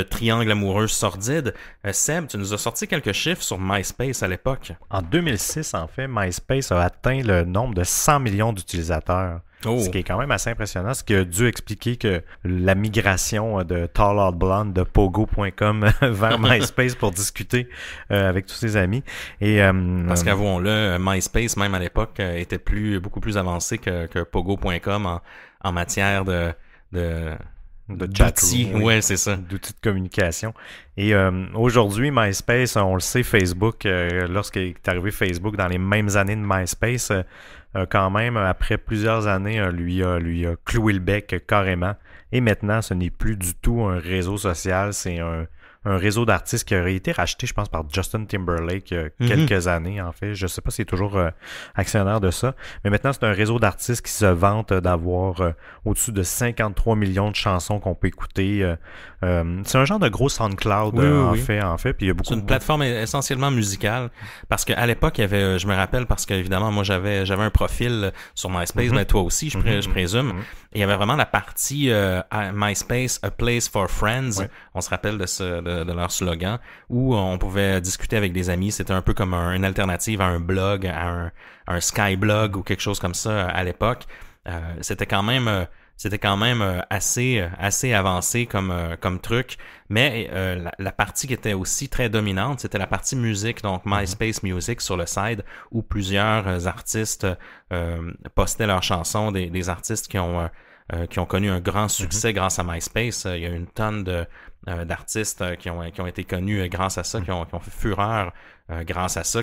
triangle amoureux sordide, Seb, tu nous as sorti quelques chiffres sur MySpace à l'époque. En 2006, en fait, MySpace a atteint le nombre de 100 millions d'utilisateurs. Oh. Ce qui est quand même assez impressionnant, ce qui a dû expliquer que la migration de Tall Hot Blonde de Pogo.com vers MySpace pour discuter avec tous ses amis. Et, parce qu'avouons-le, MySpace, même à l'époque, était beaucoup plus avancé que Pogo.com en matière d'outils. Oui, ouais, c'est ça. D'outils de communication. Et aujourd'hui, MySpace, on le sait, Facebook, lorsqu'il est arrivé Facebook dans les mêmes années de MySpace, quand même, après plusieurs années, lui a cloué le bec carrément. Et maintenant, ce n'est plus du tout un réseau social, c'est un réseau d'artistes qui aurait été racheté, je pense, par Justin Timberlake il y a quelques années, en fait. Je ne sais pas s'il est toujours actionnaire de ça. Mais maintenant, c'est un réseau d'artistes qui se vante d'avoir au-dessus de 53 millions de chansons qu'on peut écouter. C'est un genre de gros SoundCloud, en fait. Puis il y a beaucoup, c'est une plateforme essentiellement musicale. Parce qu'à l'époque, il y avait, je me rappelle, parce qu'évidemment, moi, j'avais un profil sur MySpace, mais toi aussi, je présume. Et il y avait vraiment la partie MySpace, A Place for Friends. Ouais. On se rappelle de leur slogan, où on pouvait discuter avec des amis. C'était un peu comme une alternative à un blog, à un Skyblog ou quelque chose comme ça à l'époque. C'était quand même assez avancé comme truc, mais la partie qui était aussi très dominante, c'était la partie musique, donc MySpace Music sur le side, où plusieurs artistes postaient leurs chansons, des artistes qui ont connu un grand succès grâce à MySpace. Il y a une tonne d'artistes qui ont été connus grâce à ça, qui ont fait fureur grâce à ça.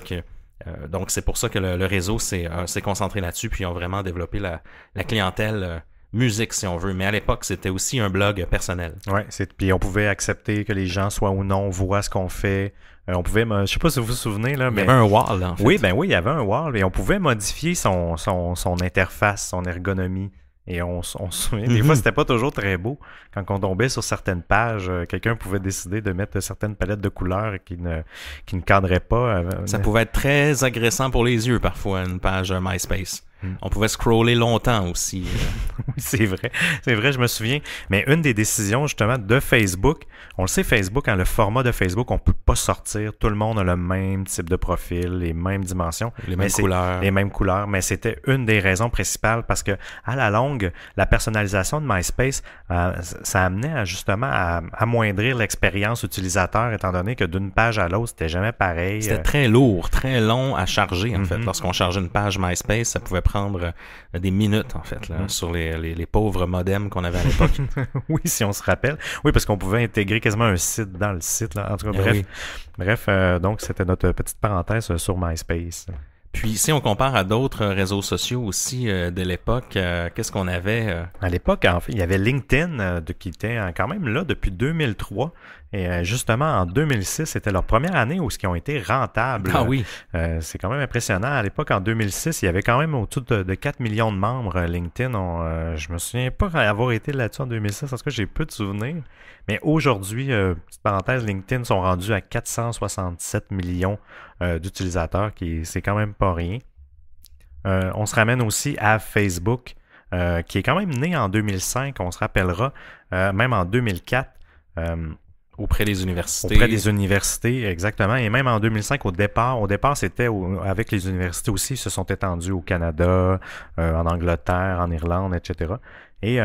Donc c'est pour ça que le réseau s'est concentré là-dessus, puis ils ont vraiment développé la clientèle musique, si on veut. Mais à l'époque, c'était aussi un blog personnel. Oui, puis on pouvait accepter que les gens, soit ou non, voient ce qu'on fait. On pouvait, je sais pas si vous vous souvenez, là, mais... Il y avait un wall, en fait. Oui, il y avait un wall, et on pouvait modifier son interface, son ergonomie. Et on se souvient, des fois, c'était pas toujours très beau. Quand on tombait sur certaines pages, quelqu'un pouvait décider de mettre certaines palettes de couleurs qui ne cadraient pas. Ça pouvait être très agressant pour les yeux, parfois, une page MySpace. On pouvait scroller longtemps aussi. Oui, c'est vrai, je me souviens. Mais une des décisions, justement, de Facebook, on le sait, Facebook, le format de Facebook, on peut pas sortir. Tout le monde a le même type de profil, les mêmes dimensions. Les mêmes couleurs. Mais c'était une des raisons principales parce que, à la longue, la personnalisation de MySpace, ça amenait justement à amoindrir l'expérience utilisateur, étant donné que d'une page à l'autre, c'était jamais pareil. C'était très lourd, très long à charger, en fait. Lorsqu'on chargeait une page MySpace, ça pouvait prendre des minutes, en fait, là, sur les pauvres modems qu'on avait à l'époque. Oui, si on se rappelle. Oui, parce qu'on pouvait intégrer quasiment un site dans le site, là. En tout cas, bref. Donc, c'était notre petite parenthèse sur MySpace. Puis si on compare à d'autres réseaux sociaux aussi de l'époque, qu'est-ce qu'on avait? À l'époque, en fait, il y avait LinkedIn qui était quand même là depuis 2003. Et justement, en 2006, c'était leur première année où ils ont été rentables. Ah oui. C'est quand même impressionnant. À l'époque, en 2006, il y avait quand même au-dessus de 4 millions de membres LinkedIn. Je me souviens pas avoir été là-dessus en 2006, parce que j'ai peu de souvenirs. Mais aujourd'hui, petite parenthèse, LinkedIn sont rendus à 467 millions d'utilisateurs, c'est quand même pas rien. On se ramène aussi à Facebook, qui est quand même né en 2005, on se rappellera, même en 2004. Auprès des universités. Auprès des universités, exactement. Et même en 2005, au départ c'était avec les universités aussi, ils se sont étendus au Canada, en Angleterre, en Irlande, etc. Et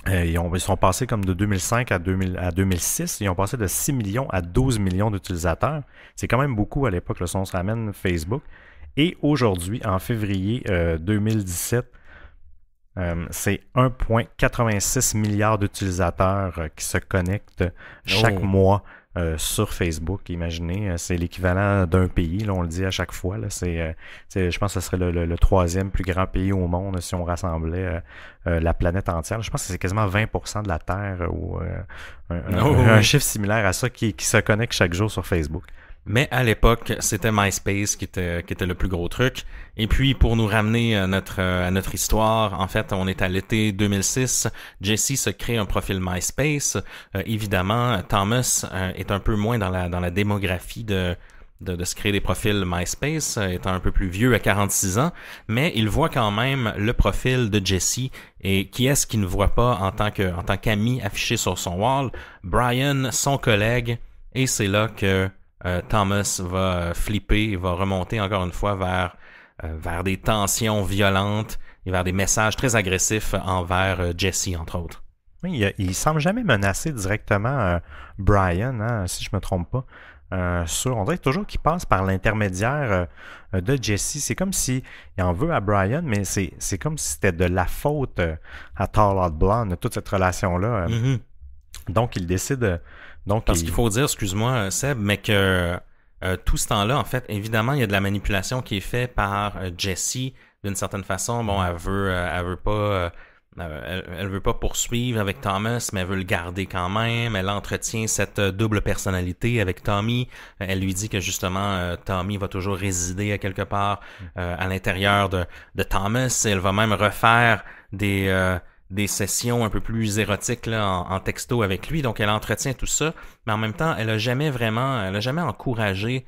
ils sont passés comme de 2005 à 2006. Ils ont passé de 6 millions à 12 millions d'utilisateurs. C'est quand même beaucoup à l'époque, si on se ramène Facebook. Et aujourd'hui, en février 2017, c'est 1,86 milliard d'utilisateurs qui se connectent chaque mois sur Facebook. Imaginez, c'est l'équivalent d'un pays, là, on le dit à chaque fois. Là, je pense que ce serait le troisième plus grand pays au monde si on rassemblait la planète entière. Je pense que c'est quasiment 20% de la Terre ou un chiffre similaire à ça qui se connecte chaque jour sur Facebook. Mais à l'époque, c'était MySpace qui était le plus gros truc. Et puis, pour nous ramener à notre histoire, en fait, on est à l'été 2006. Jesse se crée un profil MySpace. Évidemment, Thomas est un peu moins dans la démographie de se créer des profils MySpace, étant un peu plus vieux à 46 ans, mais il voit quand même le profil de Jesse. Et qui est-ce qu'il ne voit pas en tant qu'ami affiché sur son wall? Brian, son collègue. Et c'est là que Thomas va flipper et va remonter encore une fois vers des tensions violentes et vers des messages très agressifs envers Jesse, entre autres. Oui, il semble jamais menacer directement Brian, hein, si je me trompe pas. On dirait toujours qu'il passe par l'intermédiaire de Jesse. C'est comme s'il en veut à Brian, mais c'est comme si c'était de la faute à Tall Hot Blonde, toute cette relation-là. Donc, il décide... Parce qu'il faut dire, excuse-moi Seb, mais que tout ce temps-là, en fait, évidemment, il y a de la manipulation qui est faite par Jesse d'une certaine façon. Bon, elle veut pas poursuivre avec Thomas, mais elle veut le garder quand même. Elle entretient cette double personnalité avec Tommy. Elle lui dit que justement, Tommy va toujours résider à quelque part à l'intérieur de Thomas. Elle va même refaire des sessions un peu plus érotiques là, en texto avec lui. Donc, elle entretient tout ça. Mais en même temps, elle a jamais encouragé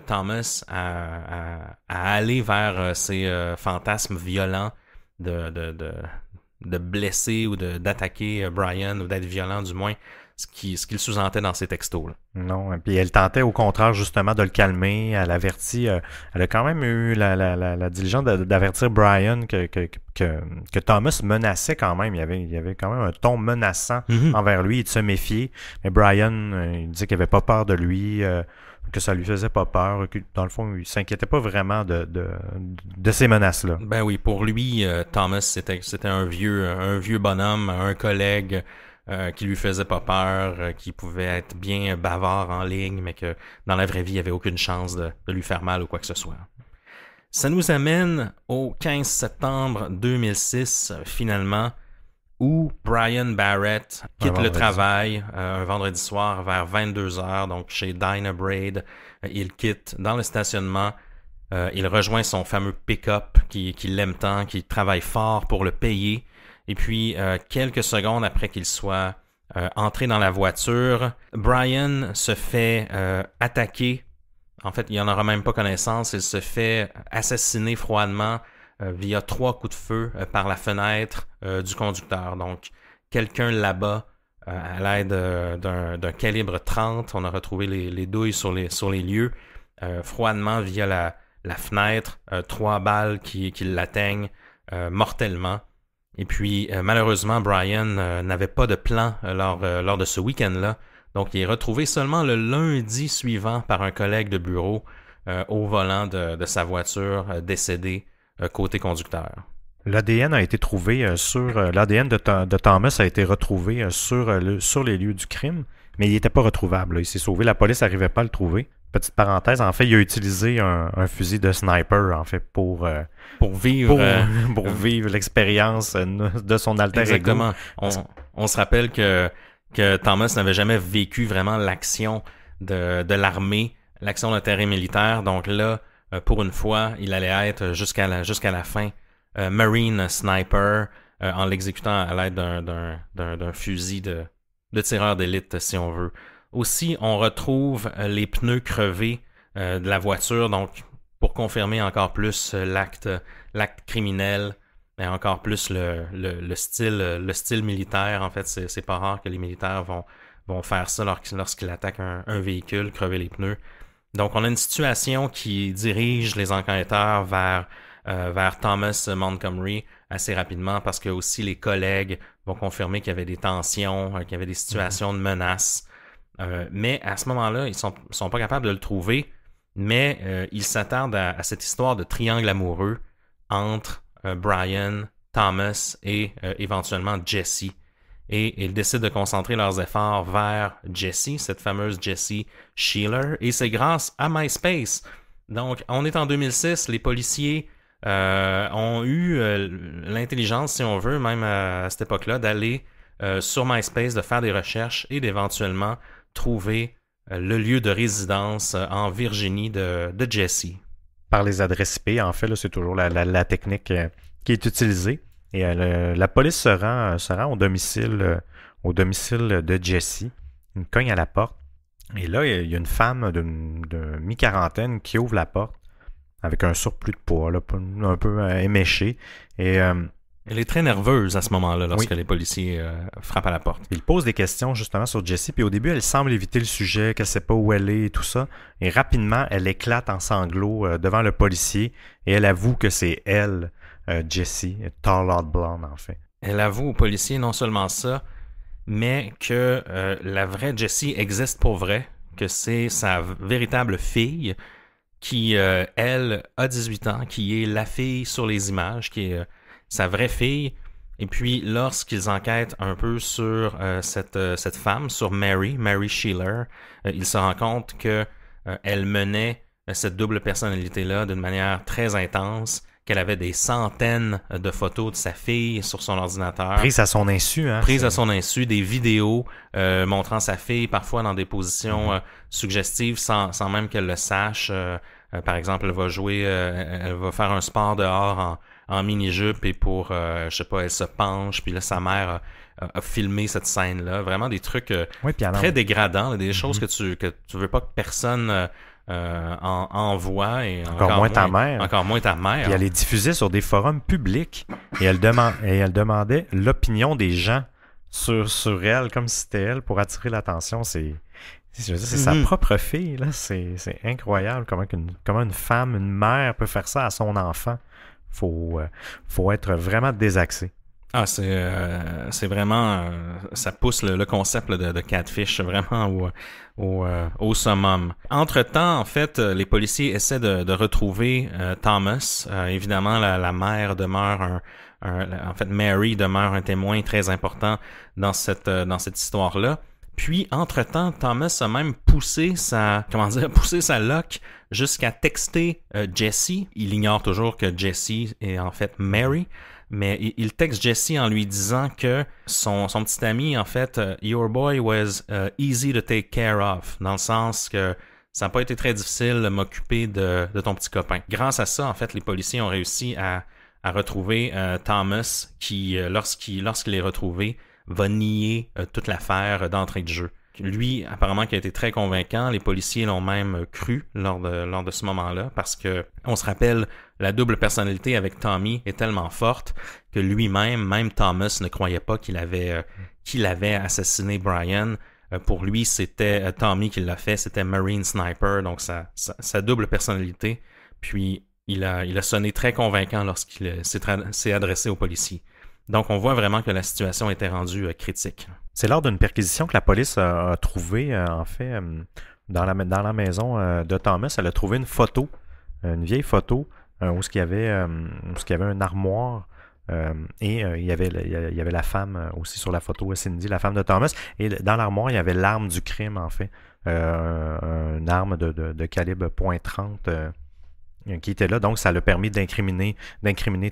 Thomas à aller vers ses fantasmes violents de blesser ou d'attaquer Brian ou d'être violent du moins, ce qu'il sous-entendait dans ses textos. Là. Non, et puis elle tentait au contraire justement de le calmer, elle avertit, elle a quand même eu la diligence d'avertir Brian que Thomas menaçait quand même, il y avait quand même un ton menaçant envers lui et de se méfier, mais Brian il dit qu'il avait pas peur de lui, que ça lui faisait pas peur, que dans le fond il s'inquiétait pas vraiment de ces menaces-là. Ben oui, pour lui, Thomas c'était un vieux bonhomme, un collègue qui lui faisait pas peur, qui pouvait être bien bavard en ligne, mais que dans la vraie vie, il n'y avait aucune chance de lui faire mal ou quoi que ce soit. Ça nous amène au 15 septembre 2006, finalement, où Brian Barrett quitte le travail un vendredi soir vers 22h, donc chez Dinah Braid. Il quitte dans le stationnement. Il rejoint son fameux pick-up qui l'aime tant, qui travaille fort pour le payer. Et puis, quelques secondes après qu'il soit entré dans la voiture, Brian se fait attaquer. En fait, il n'en aura même pas connaissance. Il se fait assassiner froidement via 3 coups de feu par la fenêtre du conducteur. Donc, quelqu'un là-bas, à l'aide d'un calibre 30, on a retrouvé les douilles sur les lieux, froidement via la fenêtre, 3 balles qui l'atteignent mortellement. Et puis, malheureusement, Brian n'avait pas de plan lors de ce week-end-là. Donc, il est retrouvé seulement le lundi suivant par un collègue de bureau au volant de sa voiture, décédé côté conducteur. L'ADN a été trouvé l'ADN de Thomas a été retrouvé sur les lieux du crime, mais il n'était pas retrouvable. Il s'est sauvé. La police n'arrivait pas à le trouver. Petite parenthèse, en fait, il a utilisé un fusil de sniper, en fait, pour vivre pour vivre l'expérience de son alter ego. exactement. On se rappelle que Thomas n'avait jamais vécu vraiment l'action de l'armée, l'action de terrain militaire. Donc là, pour une fois, il allait être jusqu'à la fin Marine Sniper en l'exécutant à l'aide d'un fusil de tireur d'élite, si on veut. Aussi, on retrouve les pneus crevés de la voiture, donc pour confirmer encore plus l'acte criminel et encore plus le style militaire. En fait, c'est pas rare que les militaires vont faire ça lorsqu'ils attaquent un véhicule, crever les pneus. Donc, on a une situation qui dirige les enquêteurs vers Thomas Montgomery assez rapidement parce que aussi les collègues vont confirmer qu'il y avait des tensions, qu'il y avait des situations de menaces. Mais à ce moment-là, ils sont pas capables de le trouver, mais ils s'attardent à cette histoire de triangle amoureux entre Brian, Thomas et éventuellement Jesse. Et ils décident de concentrer leurs efforts vers Jessie, cette fameuse Jessie Sheeler, et c'est grâce à MySpace. Donc, on est en 2006, les policiers ont eu l'intelligence, si on veut, même à cette époque-là, d'aller sur MySpace, de faire des recherches et d'éventuellement trouver le lieu de résidence en Virginie de Jessie. Par les adresses IP, en fait, là, c'est toujours la technique qui est utilisée. Et la police se rend au domicile de Jessie. Il cogne à la porte. Et là, il y a une femme de mi-quarantaine qui ouvre la porte avec un surplus de poids, là, un peu éméché. Et elle est très nerveuse à ce moment-là lorsque les policiers frappent à la porte. Il pose des questions justement sur Jessie, puis au début, elle semble éviter le sujet, qu'elle ne sait pas où elle est et tout ça. Et rapidement, elle éclate en sanglots devant le policier et elle avoue que c'est elle, Jessie, Tall Hot Blonde en fait. Elle avoue au policier non seulement ça, mais que la vraie Jessie existe pour vrai, que c'est sa véritable fille qui, elle, a 18 ans, qui est la fille sur les images, qui est sa vraie fille. Et puis, lorsqu'ils enquêtent un peu sur cette femme, sur Mary Sheeler, ils se rendent compte que elle menait cette double personnalité-là d'une manière très intense, qu'elle avait des centaines de photos de sa fille sur son ordinateur. Prise à son insu, hein? Prise à son insu, des vidéos montrant sa fille, parfois dans des positions suggestives, sans même qu'elle le sache. Par exemple, elle va faire un sport dehors en mini-jupe et pour, je sais pas, elle se penche, puis là, sa mère a filmé cette scène-là. Vraiment des trucs très dégradants, des choses que tu veux pas que personne en voit. Et encore moins ta mère. Encore moins ta mère. Puis elle est diffusée sur des forums publics et elle demandait l'opinion des gens sur elle, comme si c'était elle, pour attirer l'attention. C'est sa propre fille, là. C'est incroyable comment une femme, une mère peut faire ça à son enfant. Faut être vraiment désaxé. Ah, c'est vraiment... ça pousse le concept de catfish vraiment au summum. Entre-temps, en fait, les policiers essaient de retrouver Thomas. Évidemment, la mère demeure en fait, Mary demeure un témoin très important dans cette histoire-là. Puis, entre-temps, Thomas a même poussé sa loc jusqu'à texter Jessie. Il ignore toujours que Jessie est en fait Mary, mais il texte Jessie en lui disant que son petit ami, en fait, your boy was easy to take care of, dans le sens que ça n'a pas été très difficile de m'occuper de ton petit copain. Grâce à ça, en fait, les policiers ont réussi à retrouver Thomas qui, lorsqu'il est retrouvé, va nier toute l'affaire d'entrée de jeu. Lui, apparemment, qui a été très convaincant. Les policiers l'ont même cru lors de ce moment-là, parce que, on se rappelle, la double personnalité avec Tommy est tellement forte que lui-même, même Thomas, ne croyait pas qu'il avait assassiné Brian. Pour lui, c'était Tommy qui l'a fait, c'était Marine Sniper, donc sa double personnalité. Puis, il a sonné très convaincant lorsqu'il s'est adressé aux policiers. Donc, on voit vraiment que la situation était rendue critique. C'est lors d'une perquisition que la police a trouvé, en fait, dans la maison de Thomas, elle a trouvé une photo, une vieille photo, où il y avait un armoire, et il y avait la femme aussi sur la photo, Cindy, la femme de Thomas, et dans l'armoire, il y avait l'arme du crime, en fait. une arme de calibre .30 qui était là. Donc, ça l'a permis d'incriminer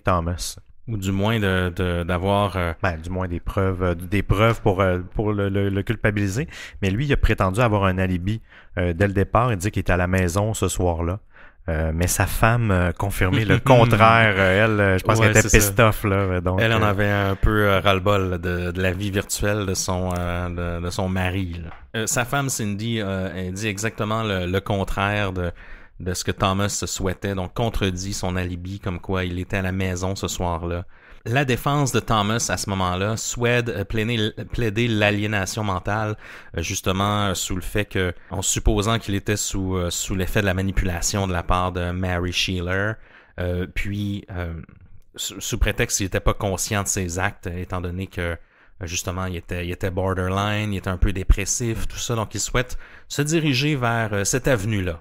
Thomas. Ou du moins d'avoir... Du moins des preuves pour le culpabiliser. Mais lui, il a prétendu avoir un alibi dès le départ. Il dit qu'il était à la maison ce soir-là. Mais sa femme confirmait le contraire. Elle, je pense qu'elle était pissed off. Là, donc, elle en avait un peu ras-le-bol de la vie virtuelle de son mari. Sa femme, Cindy, elle dit exactement le contraire de ce que Thomas souhaitait, donc contredit son alibi comme quoi il était à la maison ce soir-là. La défense de Thomas à ce moment-là souhaite plaider l'aliénation mentale, justement sous le fait que, en supposant qu'il était sous l'effet de la manipulation de la part de Mary Sheeler, sous prétexte qu'il n'était pas conscient de ses actes, étant donné que justement il était borderline, il était un peu dépressif, tout ça, donc il souhaite se diriger vers cette avenue-là.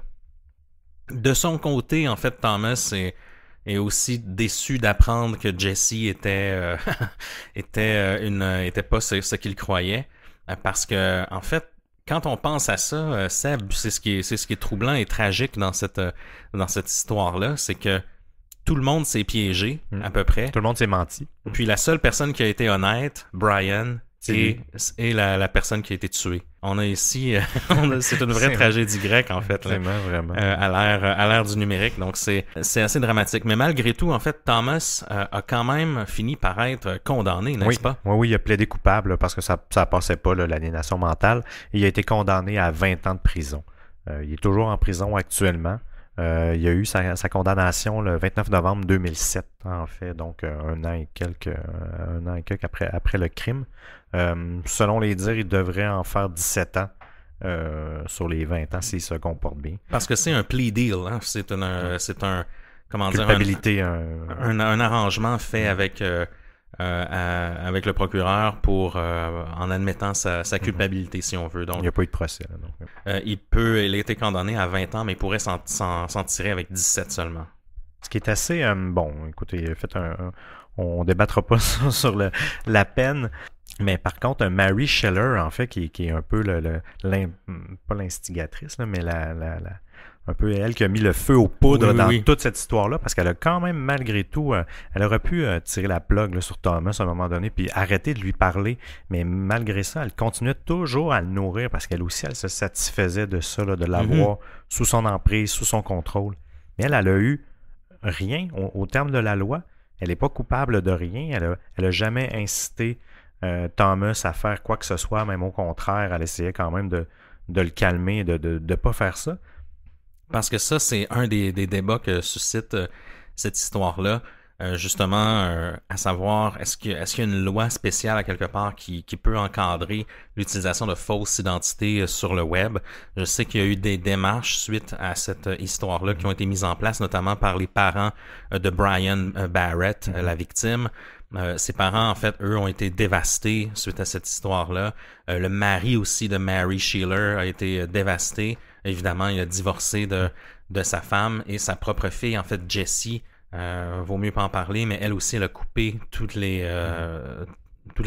De son côté, en fait, Thomas est aussi déçu d'apprendre que Jesse était pas ce qu'il croyait, parce que en fait, quand on pense à ça, Seb, c'est ce qui est troublant et tragique dans cette histoire-là, c'est que tout le monde s'est piégé à peu près. Tout le monde s'est menti. Puis la seule personne qui a été honnête, Brian, et la personne qui a été tuée. On a ici, c'est une vraie tragédie grecque en fait, là, vraiment. à l'ère du numérique. Donc c'est assez dramatique. Mais malgré tout, en fait, Thomas a quand même fini par être condamné, n'est-ce pas? Oui, il a plaidé coupable là, parce que ça passait pas l'aliénation mentale. Et il a été condamné à 20 ans de prison. Il est toujours en prison actuellement. Il a eu sa condamnation le 29 novembre 2007, en fait, donc un an et quelques après le crime. Selon les dires, il devrait en faire 17 ans sur les 20 ans s'il se comporte bien. Parce que c'est un plea deal, hein? C'est un comment culpabilité, dire, un arrangement fait avec le procureur pour en admettant sa culpabilité, si on veut. Donc, il n'y a pas eu de procès. Là, donc. Il a été condamné à 20 ans, mais il pourrait s'en tirer avec 17 seulement. Ce qui est assez... bon, écoutez, on débattra pas sur la peine, mais par contre, Mary Sheeler, en fait, qui est un peu pas l'instigatrice, là, mais un peu elle qui a mis le feu aux poudres dans toute cette histoire-là, parce qu'elle a quand même, malgré tout, elle aurait pu tirer la plug là, sur Thomas à un moment donné, puis arrêter de lui parler, mais malgré ça, elle continuait toujours à le nourrir, parce qu'elle aussi, elle se satisfaisait de ça, là, de l'avoir sous son emprise, sous son contrôle. Mais elle a eu rien, au terme de la loi, elle n'est pas coupable de rien, elle a jamais incité Thomas à faire quoi que ce soit, même au contraire, elle essayait quand même de le calmer, de ne pas faire ça. Parce que ça, c'est un des débats que suscite cette histoire-là, justement, à savoir, est-ce qu'il y a une loi spéciale à quelque part qui peut encadrer l'utilisation de fausses identités sur le web? Je sais qu'il y a eu des démarches suite à cette histoire-là qui ont été mises en place, notamment par les parents de Brian Barrett, la victime. Ses parents, en fait, eux, ont été dévastés suite à cette histoire-là. Le mari aussi de Mary Sheeler a été dévasté. Évidemment, il a divorcé de sa femme et sa propre fille, en fait, Jessie. Vaut mieux pas en parler, mais elle aussi, elle a coupé tous les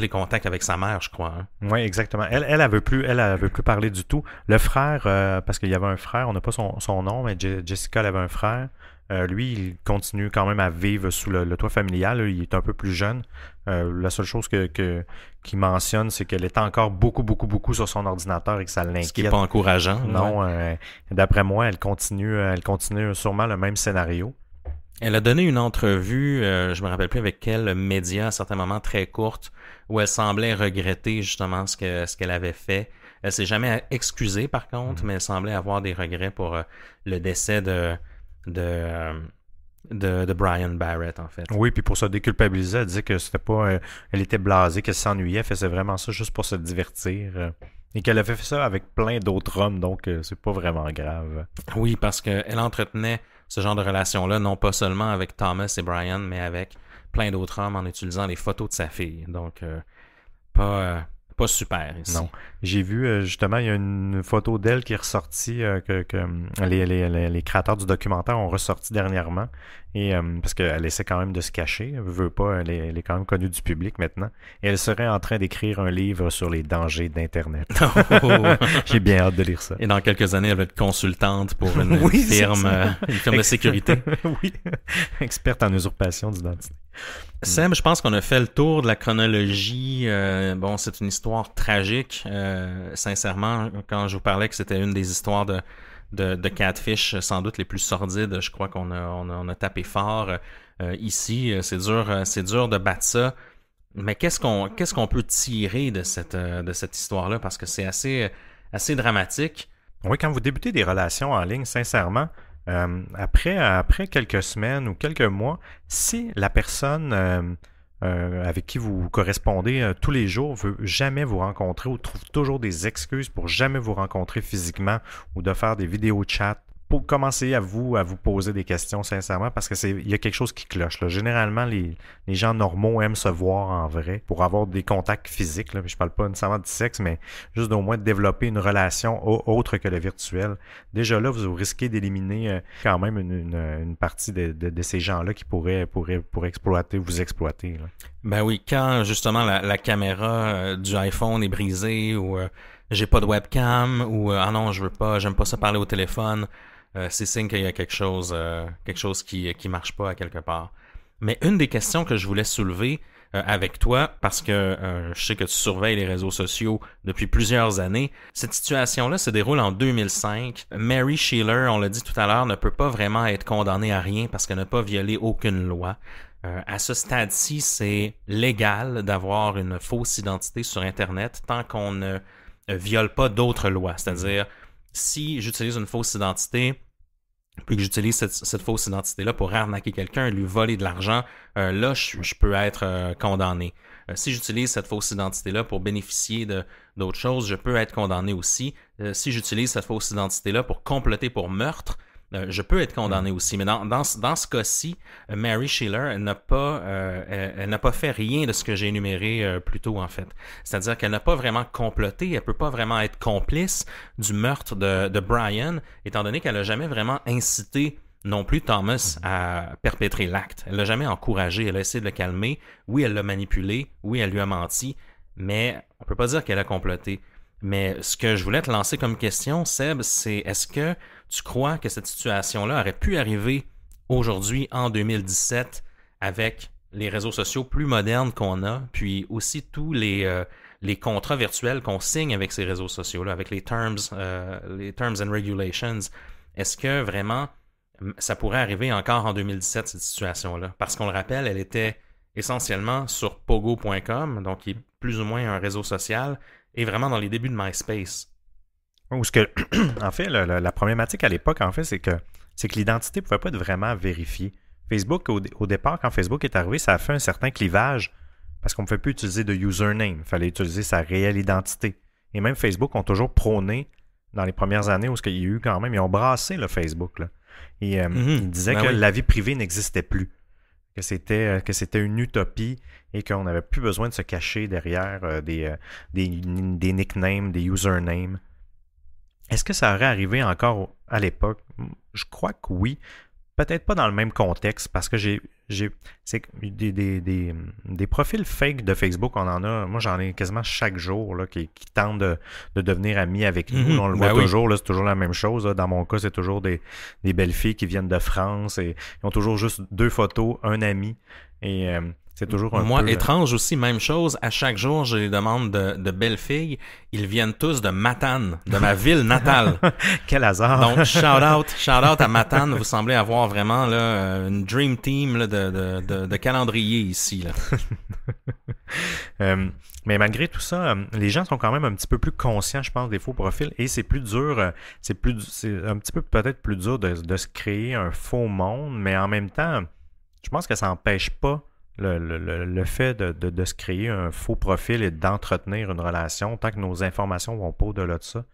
contacts avec sa mère, je crois. Hein. Oui, exactement. Elle veut plus parler du tout. Le frère, parce qu'il y avait un frère, on n'a pas son nom, mais Jessica, elle avait un frère. Lui, il continue quand même à vivre sous le toit familial. Il est un peu plus jeune. La seule chose qu'il mentionne, c'est qu'elle est encore beaucoup sur son ordinateur et que ça l'inquiète. Ce qui n'est pas encourageant. Non, d'après moi, elle continue sûrement le même scénario. Elle a donné une entrevue, je me rappelle plus avec quel média, à certains moments très courte, où elle semblait regretter justement ce qu'elle avait fait. Elle s'est jamais excusée par contre, mais elle semblait avoir des regrets pour le décès de Brian Barrett, en fait. Oui, puis pour se déculpabiliser, elle disait que c'était pas... elle était blasée, qu'elle s'ennuyait, elle faisait vraiment ça juste pour se divertir. Et qu'elle a fait ça avec plein d'autres hommes, donc c'est pas vraiment grave. Oui, parce qu'elle entretenait ce genre de relation-là, non pas seulement avec Thomas et Brian, mais avec plein d'autres hommes en utilisant les photos de sa fille. Donc, pas pas super ici. Non. J'ai vu, justement, il y a une photo d'elle qui est ressortie, que les créateurs du documentaire ont ressorti dernièrement. Et parce qu'elle essaie quand même de se cacher. Elle veut pas, elle est quand même connue du public maintenant. Et elle serait en train d'écrire un livre sur les dangers d'Internet. J'ai bien hâte de lire ça. Et dans quelques années, elle va être consultante pour une firme de sécurité. Oui, experte en usurpation d'identité. Seb, je pense qu'on a fait le tour de la chronologie. Bon, c'est une histoire tragique. Sincèrement, quand je vous parlais que c'était une des histoires de Catfish, sans doute les plus sordides, je crois qu'on a tapé fort. Ici, c'est dur de battre ça. Mais qu'est-ce qu'on peut tirer de cette histoire-là? Parce que c'est assez dramatique. Oui, quand vous débutez des relations en ligne, sincèrement, après quelques semaines ou quelques mois, si la personne avec qui vous correspondez tous les jours veut jamais vous rencontrer ou trouve toujours des excuses pour jamais vous rencontrer physiquement ou de faire des vidéos chat, pour commencer à vous poser des questions sincèrement, parce que il y a quelque chose qui cloche, là. Généralement, les gens normaux aiment se voir en vrai pour avoir des contacts physiques, là. Je parle pas nécessairement du sexe, mais juste au moins de développer une relation autre que le virtuel. Déjà là, vous risquez d'éliminer quand même une partie de ces gens-là qui pourraient vous exploiter, là. Ben oui, quand justement la caméra du iPhone est brisée ou j'ai pas de webcam ou ah non, j'aime pas ça parler au téléphone. C'est signe qu'il y a quelque chose qui marche pas à quelque part. Mais une des questions que je voulais soulever avec toi, parce que je sais que tu surveilles les réseaux sociaux depuis plusieurs années, cette situation-là se déroule en 2005. Mary Sheeler, on l'a dit tout à l'heure, ne peut pas vraiment être condamnée à rien parce qu'elle n'a pas violé aucune loi. À ce stade-ci, c'est légal d'avoir une fausse identité sur Internet tant qu'on ne viole pas d'autres lois. C'est-à-dire, si j'utilise une fausse identité, puis que j'utilise cette fausse identité-là pour arnaquer quelqu'un, lui voler de l'argent, là, je peux être condamné. Si j'utilise cette fausse identité-là pour bénéficier d'autres choses, je peux être condamné aussi. Si j'utilise cette fausse identité-là pour comploter pour meurtre, je peux être condamné aussi. Mais dans ce cas-ci, Mary Sheeler, elle n'a pas fait rien de ce que j'ai énuméré plus tôt, en fait. C'est-à-dire qu'elle n'a pas vraiment comploté, elle peut pas vraiment être complice du meurtre de Brian, étant donné qu'elle n'a jamais vraiment incité non plus Thomas à perpétrer l'acte. Elle l'a jamais encouragé, elle a essayé de le calmer. Oui, elle l'a manipulé, oui, elle lui a menti, mais on peut pas dire qu'elle a comploté. Mais ce que je voulais te lancer comme question, Seb, c'est est-ce que tu crois que cette situation-là aurait pu arriver aujourd'hui, en 2017, avec les réseaux sociaux plus modernes qu'on a, puis aussi tous les contrats virtuels qu'on signe avec ces réseaux sociaux-là, avec les terms and regulations? Est-ce que vraiment ça pourrait arriver encore en 2017, cette situation-là? Parce qu'on le rappelle, elle était essentiellement sur pogo.com, donc qui est plus ou moins un réseau social, et vraiment dans les débuts de MySpace. En fait, la problématique à l'époque, en fait, c'est que l'identité ne pouvait pas être vraiment vérifiée. Facebook, au départ, quand Facebook est arrivé, ça a fait un certain clivage parce qu'on ne pouvait plus utiliser de username. Il fallait utiliser sa réelle identité. Et même Facebook ont toujours prôné, dans les premières années où il y a eu quand même, ils ont brassé le Facebook, là. Et ils disaient que la vie privée n'existait plus. Que c'était une utopie et qu'on n'avait plus besoin de se cacher derrière des nicknames, des usernames. Est-ce que ça aurait arrivé encore à l'époque? Je crois que oui. Peut-être pas dans le même contexte, parce que c'est des profils fake de Facebook, on en a. Moi, j'en ai quasiment chaque jour là, qui tentent de devenir amis avec nous. On le voit toujours, là, c'est toujours la même chose. Là. Dans mon cas, c'est toujours des belles filles qui viennent de France et ils ont toujours juste 2 photos, un ami. Et c'est toujours un Moi, peu... étrange aussi, même chose. À chaque jour, j'ai des demandes de belles filles. Ils viennent tous de Matane, de ma ville natale. Quel hasard! Donc, shout-out à Matane. Vous semblez avoir vraiment là, une dream team là, de calendrier ici. Là. Mais malgré tout ça, les gens sont quand même un petit peu plus conscients, je pense, des faux profils. Et c'est plus dur, c'est un petit peu peut-être plus dur de se créer un faux monde. Mais en même temps, je pense que ça n'empêche pas le fait de se créer un faux profil et d'entretenir une relation tant que nos informations ne vont pas au-delà de ça.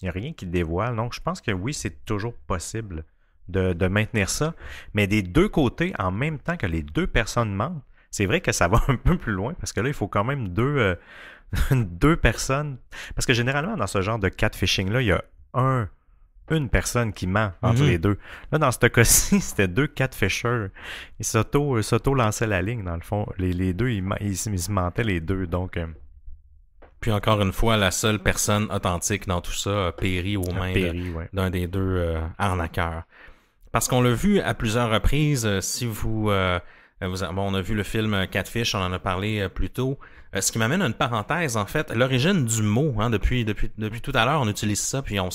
Il n'y a rien qui dévoile. Donc, je pense que oui, c'est toujours possible de maintenir ça. Mais des deux côtés, en même temps que les deux personnes mentent, c'est vrai que ça va un peu plus loin parce que là, il faut quand même deux deux personnes. Parce que généralement, dans ce genre de catfishing-là, il y a une personne qui ment entre les deux. Là, dans ce cas-ci, c'était deux catfishers. Ils s'auto-lançaient la ligne, dans le fond. Les deux, ils se mentaient les deux. Donc, puis encore une fois, la seule personne authentique dans tout ça a péri aux mains d'un des deux arnaqueurs. Parce qu'on l'a vu à plusieurs reprises, si on a vu le film Catfish, on en a parlé plus tôt. Ce qui m'amène à une parenthèse, en fait, l'origine du mot, depuis tout à l'heure, on utilise ça, puis on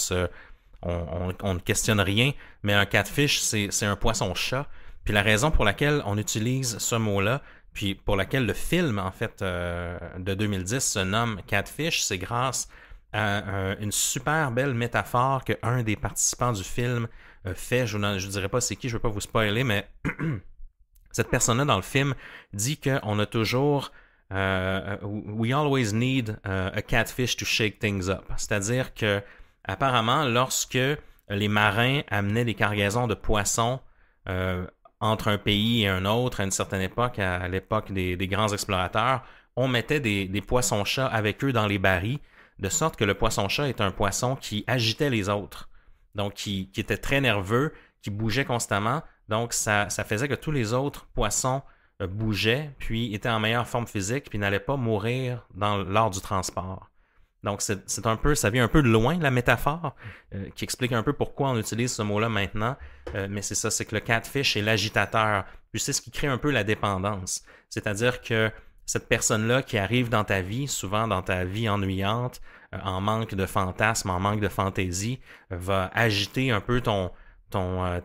ne questionne rien, mais un catfish, c'est un poisson-chat. Puis la raison pour laquelle on utilise ce mot-là, puis pour laquelle le film, en fait, de 2010 se nomme Catfish, c'est grâce à une super belle métaphore qu'un des participants du film fait. Je ne dirais pas c'est qui, je ne veux pas vous spoiler, mais cette personne-là dans le film dit qu'on a toujours we always need a catfish to shake things up. C'est-à-dire que apparemment, lorsque les marins amenaient des cargaisons de poissons entre un pays et un autre à une certaine époque, à l'époque des grands explorateurs, on mettait des poissons-chats avec eux dans les barils, de sorte que le poisson-chat est un poisson qui agitait les autres. Donc, qui était très nerveux, qui bougeait constamment. Donc, ça faisait que tous les autres poissons bougeaient, puis étaient en meilleure forme physique, puis n'allaient pas mourir lors du transport. Donc, c'est un peu, ça vient un peu de loin, la métaphore, qui explique un peu pourquoi on utilise ce mot-là maintenant. Mais c'est ça, c'est que le catfish est l'agitateur. Puis c'est ce qui crée un peu la dépendance. C'est-à-dire que cette personne-là qui arrive dans ta vie, souvent dans ta vie ennuyante, en manque de fantasme, en manque de fantaisie, va agiter un peu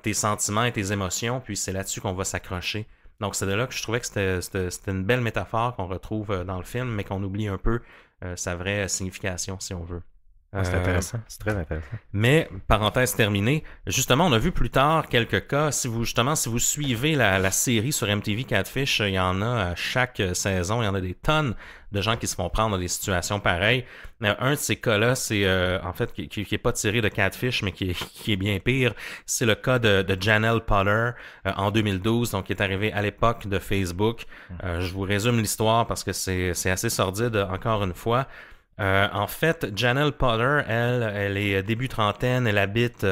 tes sentiments et tes émotions, puis c'est là-dessus qu'on va s'accrocher. Donc c'est de là que je trouvais que c'était une belle métaphore qu'on retrouve dans le film, mais qu'on oublie un peu sa vraie signification, si on veut. C'est intéressant, c'est très intéressant. Mais, parenthèse terminée, justement, on a vu plus tard quelques cas. Si vous suivez la série sur MTV Catfish, il y en a à chaque saison, il y en a des tonnes de gens qui se font prendre dans des situations pareilles. Un de ces cas-là, c'est en fait qui est pas tiré de Catfish, mais qui est bien pire. C'est le cas de Janelle Potter en 2012, donc qui est arrivé à l'époque de Facebook. Je vous résume l'histoire parce que c'est assez sordide, encore une fois. En fait, Janelle Potter, elle est début trentaine, elle habite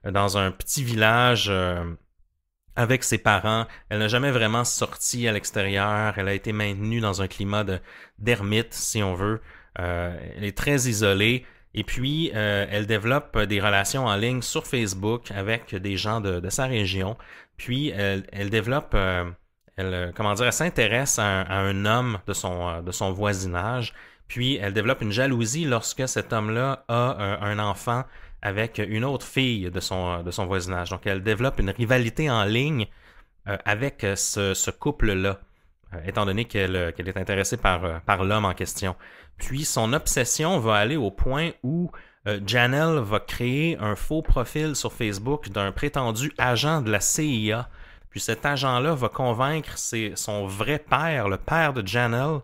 dans un petit village avec ses parents. Elle n'a jamais vraiment sorti à l'extérieur. Elle a été maintenue dans un climat d'ermite, si on veut. Elle est très isolée. Et puis, elle développe des relations en ligne sur Facebook avec des gens de sa région. Puis, elle développe... elle s'intéresse à un homme de son voisinage. Puis, elle développe une jalousie lorsque cet homme-là a un enfant avec une autre fille de son voisinage. Donc, elle développe une rivalité en ligne avec ce couple-là, étant donné qu'elle est intéressée par l'homme en question. Puis, son obsession va aller au point où Janelle va créer un faux profil sur Facebook d'un prétendu agent de la CIA. Puis, cet agent-là va convaincre son vrai père, le père de Janelle,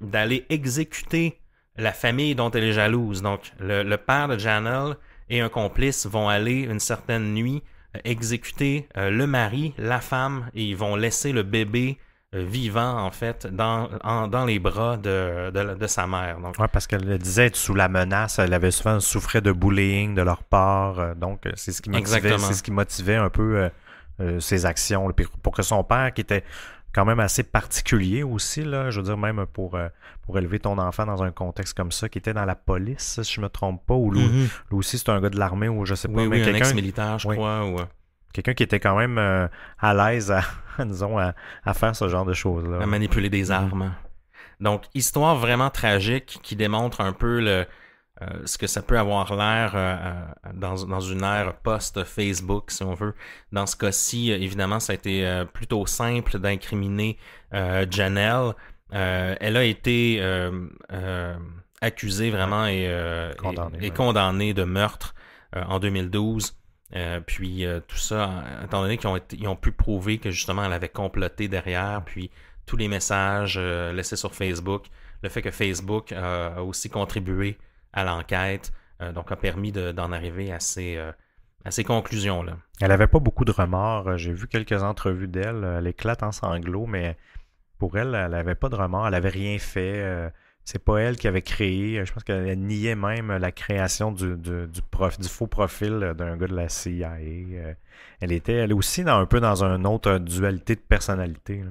d'aller exécuter la famille dont elle est jalouse. Donc, le père de Janelle et un complice vont aller une certaine nuit exécuter le mari, la femme, et ils vont laisser le bébé vivant, en fait, dans les bras de sa mère. Donc, ouais, parce qu'elle disait être sous la menace, elle avait souvent souffert de bullying de leur part, donc c'est ce qui motivait un peu ses actions, pour que son père, qui était quand même assez particulier aussi, là, je veux dire, même pour élever ton enfant dans un contexte comme ça, qui était dans la police, si je me trompe pas, ou lui aussi c'est un gars de l'armée, ou je sais pas, mais quelqu'un... un ex-militaire, je crois, ou... Quelqu'un qui était quand même à l'aise à faire ce genre de choses-là. À manipuler des armes. Donc, histoire vraiment tragique qui démontre un peu ce que ça peut avoir l'air dans une ère post-Facebook, si on veut. Dans ce cas-ci, évidemment, ça a été plutôt simple d'incriminer Janelle. Elle a été accusée vraiment et condamnée de meurtre en 2012. Puis tout ça, étant donné qu'ils ont pu prouver que justement elle avait comploté derrière, puis tous les messages laissés sur Facebook, le fait que Facebook a aussi contribué à l'enquête, donc a permis d'en arriver à ces conclusions-là. Elle n'avait pas beaucoup de remords. J'ai vu quelques entrevues d'elle. Elle éclate en sanglots, mais pour elle, elle n'avait pas de remords. Elle n'avait rien fait. C'est pas elle qui avait créé. Je pense qu'elle niait même la création du faux profil d'un gars de la CIA. Elle était, elle aussi, un peu dans une autre dualité de personnalité. Là.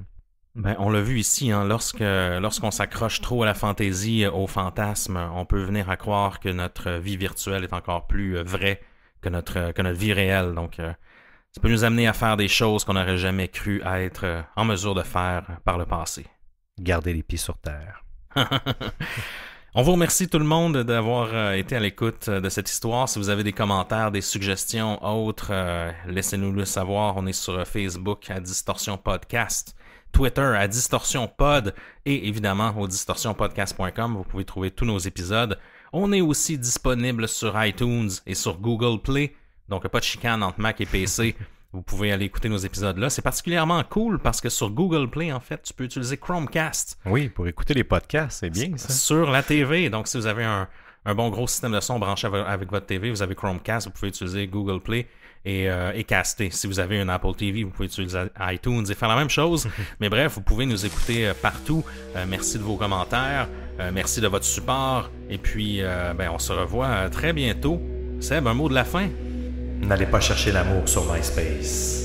Ben, on l'a vu ici, hein, lorsqu'on s'accroche trop à la fantaisie, au fantasme, on peut venir à croire que notre vie virtuelle est encore plus vraie que notre vie réelle. Donc, ça peut nous amener à faire des choses qu'on n'aurait jamais cru être en mesure de faire par le passé. Garder les pieds sur terre. On vous remercie tout le monde d'avoir été à l'écoute de cette histoire. Si vous avez des commentaires, des suggestions autres, laissez-nous le savoir. On est sur Facebook à Distorsion Podcast, Twitter à Distorsion Pod et évidemment au distorsionpodcast.com. Vous pouvez trouver tous nos épisodes. On est aussi disponible sur iTunes et sur Google Play. Donc pas de chicane entre Mac et PC. Vous pouvez aller écouter nos épisodes là. C'est particulièrement cool parce que sur Google Play, en fait, tu peux utiliser Chromecast. Oui, pour écouter les podcasts, c'est bien ça. Sur la TV. Donc, si vous avez un bon gros système de son branché avec votre TV, vous avez Chromecast, vous pouvez utiliser Google Play et caster. Si vous avez un Apple TV, vous pouvez utiliser iTunes et faire la même chose. Mais bref, vous pouvez nous écouter partout. Merci de vos commentaires. Merci de votre support. Et puis, on se revoit très bientôt. Seb, un mot de la fin? N'allez pas chercher l'amour sur MySpace.